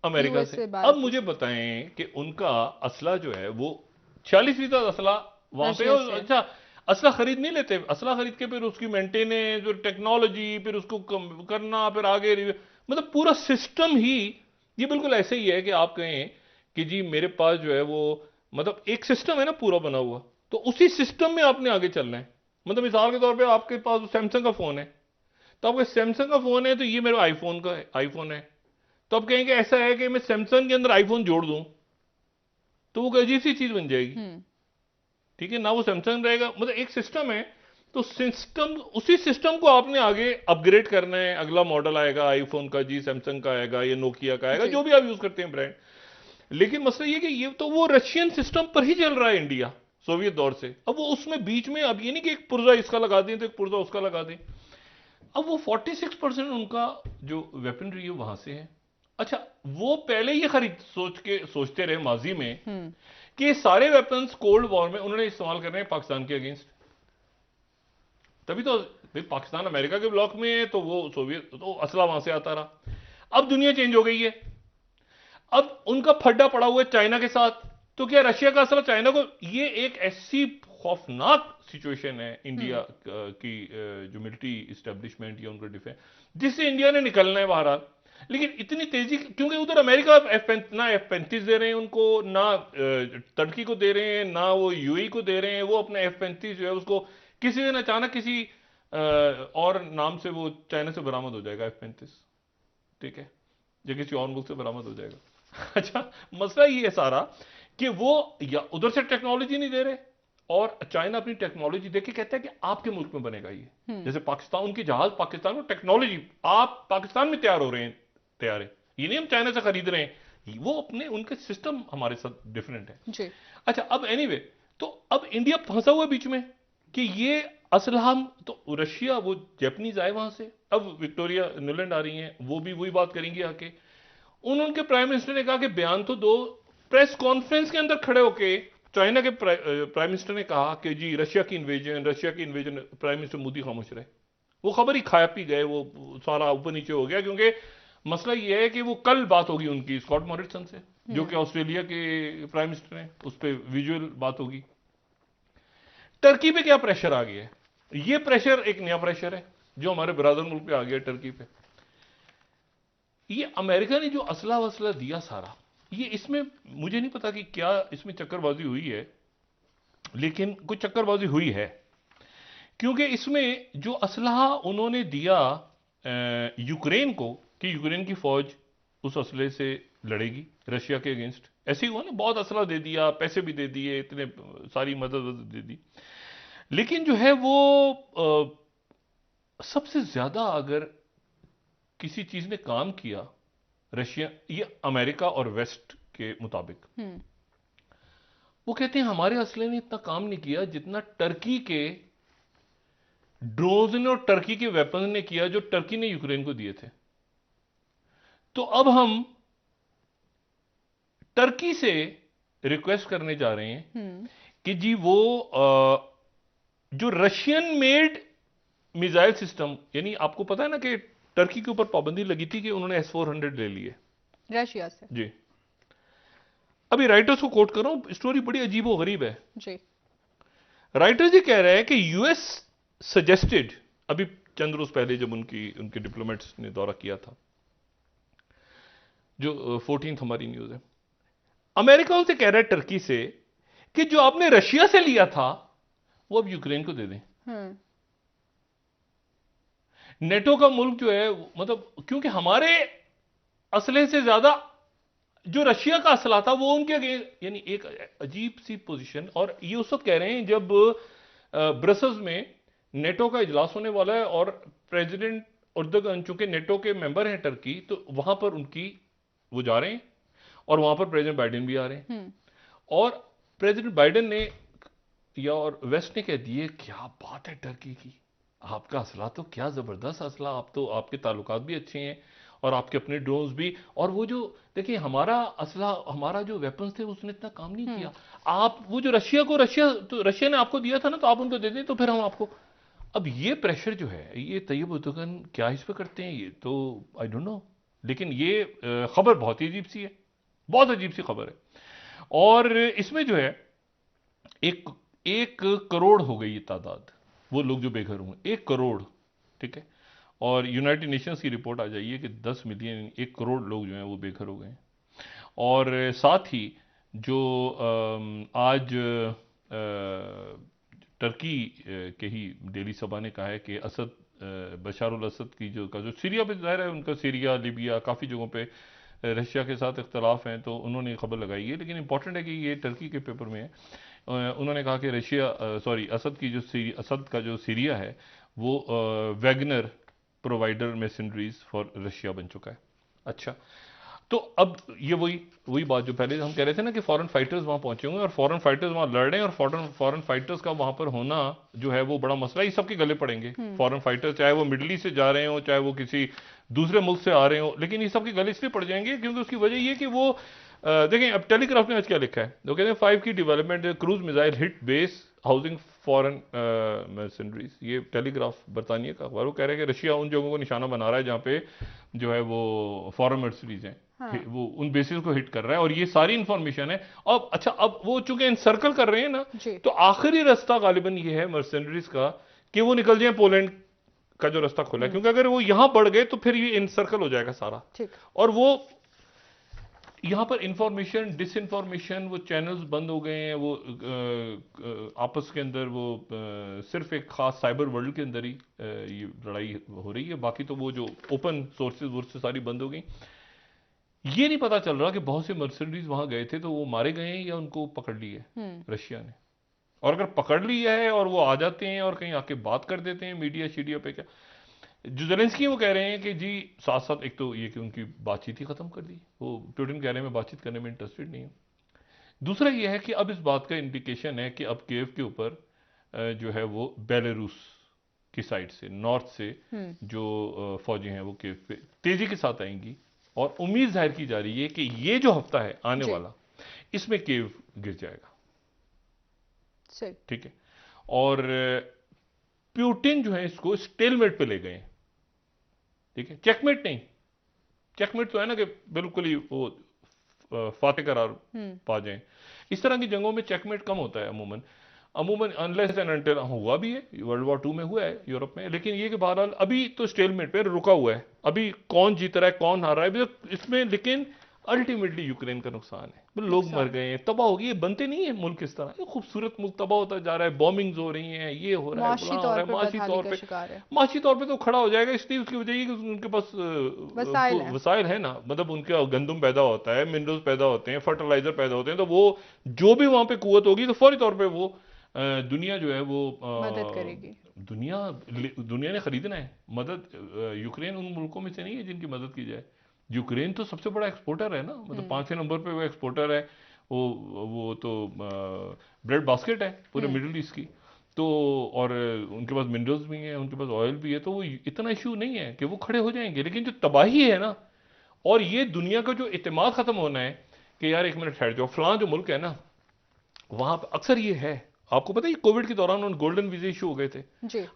अमेरिका से। अब मुझे बताएं कि उनका असला जो है वो 46% असला वहां पे। और अच्छा, असला खरीद नहीं लेते, असला खरीद के फिर उसकी मेंटेनेंस, फिर टेक्नोलॉजी, फिर उसको करना, फिर आगे मतलब पूरा सिस्टम ही ये बिल्कुल ऐसे ही है कि आप कहें कि जी मेरे पास जो है वो, मतलब एक सिस्टम है ना पूरा बना हुआ, तो उसी सिस्टम में आपने आगे चलना है। मतलब मिसाल के तौर पे आपके पास सैमसंग का फोन है, तो आपके सैमसंग का फोन है, तो ये मेरा आईफोन का है, आईफोन है, तो आप कहेंगे ऐसा है कि मैं सैमसंग के अंदर आईफोन जोड़ दूं, तो वो अजीब सी चीज बन जाएगी, ठीक है ना। वो सैमसंग रहेगा, मतलब एक सिस्टम है, तो सिस्टम, उसी सिस्टम को आपने आगे अपग्रेड करना है। अगला मॉडल आएगा आईफोन का, जी सैमसंग का आएगा या नोकिया का आएगा, जो भी आप यूज करते हैं ब्रांड। लेकिन मसला ये कि ये तो वो रशियन सिस्टम पर ही चल रहा है इंडिया, सोवियत दौर से। अब वो उसमें बीच में, अब ये नहीं कि एक पुर्जा इसका लगा दें तो एक पुर्जा उसका लगा दें। अब वो 46% उनका जो वेपनरी है वहां से है। अच्छा, वो पहले ये सोचते रहे माजी में कि ये सारे वेपन्स कोल्ड वॉर में उन्होंने इस्तेमाल करने हैं पाकिस्तान के अगेंस्ट। तभी तो भाई पाकिस्तान अमेरिका के ब्लॉक में है, तो वो सोवियत, तो असला वहां से आता रहा। अब दुनिया चेंज हो गई है, अब उनका फड्डा पड़ा हुआ है चाइना के साथ, तो क्या रशिया का असला चाइना को, ये एक ऐसी खौफनाक सिचुएशन है इंडिया की जो मिलिट्री इस्टेब्लिशमेंट या उनका डिफेंस, जिससे इंडिया ने निकलना है बहरहाल। लेकिन इतनी तेजी, क्योंकि उधर अमेरिका ना F-35 दे रहे हैं उनको, ना तुर्की को दे रहे हैं, ना वो यूएई को दे रहे हैं। वो अपना F-35 जो है उसको किसी दिन अचानक किसी और नाम से वो चाइना से बरामद हो जाएगा F-35, ठीक है, या किसी और मुल्क से बरामद हो जाएगा। अच्छा, मसला ये है सारा कि वो या उधर से टेक्नोलॉजी नहीं दे रहे, और चाइना अपनी टेक्नोलॉजी देके कहता है कि आपके मुल्क में बनेगा ये। जैसे पाकिस्तान, उनकी जहाज पाकिस्तान को टेक्नोलॉजी, आप पाकिस्तान में तैयार हो रहे हैं, तैयार है, ये नहीं हम चाइना से खरीद रहे हैं, वो अपने, उनके सिस्टम हमारे साथ डिफरेंट है जी। अच्छा, अब एनीवे, तो अब इंडिया फंसा हुआ बीच में कि ये असलहा, तो रशिया, वो जैपनीज आए वहां से, अब विक्टोरिया न्यूलैंड आ रही हैं, वो भी वही बात करेंगी आके। उनके प्राइम मिनिस्टर ने कहा कि बयान तो दो। प्रेस कॉन्फ्रेंस के अंदर खड़े होके चाइना के प्राइम मिनिस्टर ने कहा कि जी रशिया की इन्वेजन, प्राइम मिनिस्टर मोदी खामोश रहे। वो खबर ही खाया पी गए, वो सारा ऊपर नीचे हो गया, क्योंकि मसला ये है कि वो कल बात होगी उनकी स्कॉट मॉरिसन से, जो कि ऑस्ट्रेलिया के प्राइम मिनिस्टर हैं, उस पर विजुअल बात होगी। टर्की पे क्या प्रेशर आ गया है, ये प्रेशर एक नया प्रेशर है जो हमारे ब्रादर मुल्क पे आ गया, टर्की पे। ये अमेरिका ने जो असला वसला दिया सारा, ये इसमें मुझे नहीं पता कि क्या इसमें चक्करबाजी हुई है, लेकिन कुछ चक्करबाजी हुई है, क्योंकि इसमें जो असलहा उन्होंने दिया यूक्रेन को, कि यूक्रेन की फौज उस असले से लड़ेगी रशिया के अगेंस्ट, ऐसे ही हुआ ना, बहुत असला दे दिया, पैसे भी दे दिए, इतने सारी मदद दे दी। लेकिन जो है वो सबसे ज्यादा अगर किसी चीज ने काम किया रशिया, ये अमेरिका और वेस्ट के मुताबिक, वो कहते हैं हमारे असले ने इतना काम नहीं किया जितना टर्की के ड्रोन्स ने और टर्की के वेपन ने किया, जो टर्की ने यूक्रेन को दिए थे। तो अब हम टर्की से रिक्वेस्ट करने जा रहे हैं कि जी वो जो रशियन मेड मिसाइल सिस्टम, यानी आपको पता है ना कि टर्की के ऊपर पाबंदी लगी थी कि उन्होंने S-400 ले लिए रशिया से। जी। अभी राइटर्स को कोट कर रहा हूं, स्टोरी बड़ी अजीब व गरीब है जी। राइटर्स ये कह रहे हैं कि यूएस सजेस्टेड, अभी चंद रोज पहले जब उनके डिप्लोमेट्स ने दौरा किया था, जो 14th हमारी न्यूज है, अमेरिका उनसे कह रहा है टर्की से कि जो आपने रशिया से लिया था वो अब यूक्रेन को दे दें। नेटो का मुल्क जो है, मतलब क्योंकि हमारे असले से ज्यादा जो रशिया का असला था वो उनके अगेंस्ट, यानी एक अजीब सी पोजीशन। और ये उस वक्त कह रहे हैं जब ब्रसल्स में नेटो का इजलास होने वाला है और प्रेसिडेंट उर्दगन चूंकि नेटो के मेंबर हैं टर्की, तो वहां पर वो जा रहे हैं और वहां पर प्रेसिडेंट बाइडेन भी आ रहे हैं। और प्रेसिडेंट बाइडेन ने या और वेस्ट ने कह दिए क्या बात है टर्की की, आपका असला तो क्या जबरदस्त असला, आप तो आपके ताल्लुकात भी अच्छे हैं और आपके अपने ड्रोन्स भी, और वो जो देखिए हमारा असला, हमारा जो वेपन्स थे उसने इतना काम नहीं किया, आप वो जो रशिया ने आपको दिया था ना, तो आप उनको दे दें तो फिर हम आपको। अब ये प्रेशर जो है ये तैयब उर्दोगन क्या इस पे करते हैं, ये तो आई डोंट नो, लेकिन ये खबर बहुत ही अजीब सी है, बहुत अजीब सी खबर है। और इसमें जो है एक 1 करोड़ हो गई ये तादाद, वो लोग जो बेघर हुए 1 करोड़, ठीक है। और यूनाइटेड नेशंस की रिपोर्ट आ जाइए कि 10 मिलियन 1 करोड़ लोग जो हैं वो बेघर हो गए हैं। और साथ ही जो आज टर्की के ही डेली सभा ने कहा है कि बशार अल असद की जो सीरिया पे जाहिर है उनका, सीरिया लीबिया काफ़ी जगहों पे रशिया के साथ इख्तलाफ हैं, तो उन्होंने खबर लगाई है, लेकिन इंपॉर्टेंट है कि ये टर्की के पेपर में है। उन्होंने कहा कि असद का जो सीरिया है वो Wagner provider machineries for Russia बन चुका है। अच्छा, तो अब ये वही बात जो पहले हम कह रहे थे ना कि फॉरेन फाइटर्स वहां पहुंचे होंगे और फॉरेन फाइटर्स वहां लड़ रहे हैं, और फॉरेन फाइटर्स का वहां पर होना जो है वो बड़ा मसला, ये सबके गले पड़ेंगे। फॉरेन फाइटर्स चाहे वो मिडल ईस्ट से जा रहे हो, चाहे वो किसी दूसरे मुल्क से आ रहे हो, लेकिन ये सबके गले इसलिए पड़ जाएंगे क्योंकि उसकी वजह ये कि वो देखें, अब टेलीग्राफ ने आज क्या लिखा है, वो कहते हैं 5 की development cruise missile hit base housing foreign mercenaries. ये टेलीग्राफ बरतानिया का अखबार, वो कह रहे हैं कि रशिया उन जगहों को निशाना बना रहा है जहां पे जो है वो फॉरेन मर्सेंडरीज हैं। हाँ। वो उन बेसिस को हिट कर रहा है और ये सारी इंफॉर्मेशन है। अब अच्छा, अब वो चूंकि इनसर्कल कर रहे हैं ना, तो आखिरी रास्ता गालिबन ये है मर्सेंडरीज का कि वो निकल जाए पोलैंड का जो रास्ता खुला है, क्योंकि अगर वो यहां बढ़ गए तो फिर ये इनसर्कल हो जाएगा सारा। और वो यहां पर इंफॉर्मेशन डिसइंफॉर्मेशन, वो चैनल्स बंद हो गए हैं, वो आपस के अंदर वो सिर्फ एक खास साइबर वर्ल्ड के अंदर ही ये लड़ाई हो रही है, बाकी तो वो जो ओपन सोर्सेज वो सारी बंद हो गई। ये नहीं पता चल रहा कि बहुत से मर्सिडीज वहां गए थे तो वो मारे गए हैं या उनको पकड़ लिए रशिया ने, और अगर पकड़ लिया है और वो आ जाते हैं और कहीं आके बात कर देते हैं मीडिया शीडिया पे, क्या जो ज़ेलेंस्की वो कह रहे हैं कि जी साथ साथ एक तो ये कि उनकी बातचीत ही खत्म कर दी, वो पुतिन कह रहे हैं मैं बातचीत करने में इंटरेस्टेड नहीं हूं। दूसरा ये है कि अब इस बात का इंडिकेशन है कि अब कीव के ऊपर जो है वो बेलारूस की साइड से, नॉर्थ से जो फौजी हैं वो कीव पे तेजी के साथ आएंगी, और उम्मीद जाहिर की जा रही है कि ये जो हफ्ता है आने वाला, इसमें कीव गिर जाएगा। ठीक है, और पुतिन जो है इसको स्टेलमेट पे ले गए। ठीक है, चेकमेट नहीं, चेकमेट तो है ना कि बिल्कुल ही वो फाते करार पा जाए, इस तरह की जंगों में चेकमेट कम होता है अमूमन अनलेस एंड अनटिल। हुआ भी है, वर्ल्ड वॉर 2 में हुआ है यूरोप में, लेकिन ये कि बहरहाल अभी तो स्टेलमेट पे रुका हुआ है, अभी कौन जीत रहा है कौन हार रहा है इसमें, लेकिन अल्टीमेटली यूक्रेन का नुकसान है, लोग मर गए हैं, तबाह हो गई, ये बनते नहीं है मुल्क इस तरह, ये खूबसूरत मुल्क तबाह होता जा रहा है, बॉम्बिंग्स हो रही हैं, ये हो रहा है, माशी तौर पे तो खड़ा हो जाएगा, इसलिए उसकी वजह ये कि उनके पास वसाइल है ना, मतलब उनका गंदम पैदा होता है, मिनरल्स पैदा होते हैं, फर्टिलाइजर पैदा होते हैं, तो वो जो भी वहां पे कुव्वत होगी तो फौरी तौर पर वो दुनिया जो है वो मदद करेगी। दुनिया ने खरीदना है मदद। यूक्रेन उन मुल्कों में से नहीं है जिनकी मदद की जाए, यूक्रेन तो सबसे बड़ा एक्सपोर्टर है ना, मतलब 5वें नंबर पे वो एक्सपोर्टर है, वो तो ब्रेड बास्केट है पूरे मिडिल ईस्ट की, तो और उनके पास मिनरल्स भी हैं, उनके पास ऑयल भी है, तो वो इतना इशू नहीं है कि वो खड़े हो जाएंगे। लेकिन जो तबाही है ना, और ये दुनिया का जो इत्तेमाद खत्म होना है कि यार एक मिनट ठहर जाओ, फलां जो मुल्क है ना वहां पर अक्सर ये है, आपको पता है कोविड के दौरान उन गोल्डन वीजे इशू हो गए थे,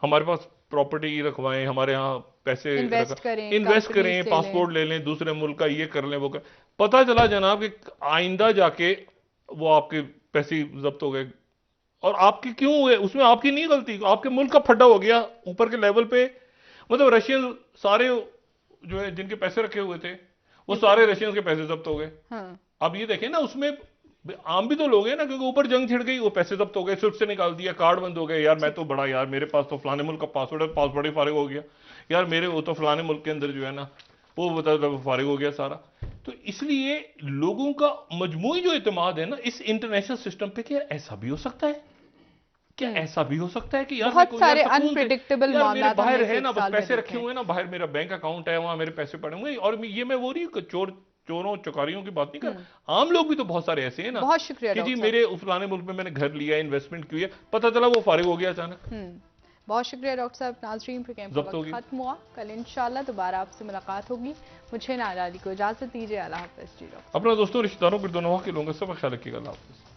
हमारे पास प्रॉपर्टी रखवाएं, हमारे यहाँ पैसे इन्वेस्ट करें, इन्वेस्ट करें, कंपनीज से पासपोर्ट ले लें दूसरे मुल्क का, ये कर लें वो कर। पता चला जनाब कि आइंदा जाके वो आपके पैसे जब्त हो गए। और आपकी क्यों हुए? उसमें आपकी नहीं गलती, आपके मुल्क का फड्डा हो गया ऊपर के लेवल पे। मतलब रशियन सारे जो है जिनके पैसे रखे हुए थे वो सारे रशियन के पैसे जब्त हो गए। हाँ। अब ये देखें ना, उसमें आम भी तो लोग हैं ना, क्योंकि ऊपर जंग छिड़ गई, वो पैसे जब्त हो गए, स्विफ्ट से निकाल दिया, कार्ड बंद हो गए। यार मैं तो बड़ा, यार मेरे पास तो फलाने मुल्क का पासवर्ड है, पासवर्ड ही फारिग हो गया। यार मेरे वो तो फलाने मुल्क के अंदर जो है ना वो बता फारिग हो गया सारा। तो इसलिए लोगों का मजमूई जो इत्मीनाद है ना इस इंटरनेशनल सिस्टम पे, क्या ऐसा भी हो सकता है? क्या ऐसा भी हो सकता है कि यार बहुत सारे यार अनप्रिडिक्टेबल यार मेरे मामलात बाहर हमने है इस ना, एक बस साल में पैसे देखे रखे हैं। हुए हैं ना बाहर, मेरा बैंक अकाउंट है वहां मेरे पैसे पड़े हुए हैं। और ये मैं वो नहीं चोरों चकारियों की बात नहीं कर, आम लोग भी तो बहुत सारे ऐसे हैं ना बहुत शुक्रिया कि जी डॉक्टर मेरे फलाने मुल्क में मैंने घर लिया, इन्वेस्टमेंट की है, पता चला वो फारिग हो गया अचानक, साहब। बहुत शुक्रिया डॉक्टर साहब। नाजरीन, प्रोग्राम का जब्त हो वक्त गया। खत्म हुआ। कल इंशाल्लाह दोबारा आपसे मुलाकात होगी। मुझे नाला अली को इजाजत दीजिए। अल्लाह हाफ़िज़ जी डॉक्टर। अपना दोस्तों, रिश्तेदारों, फिर दोनों के लोगों का सब ख्याल रखिएगा। अल्लाह हाफ़िज़।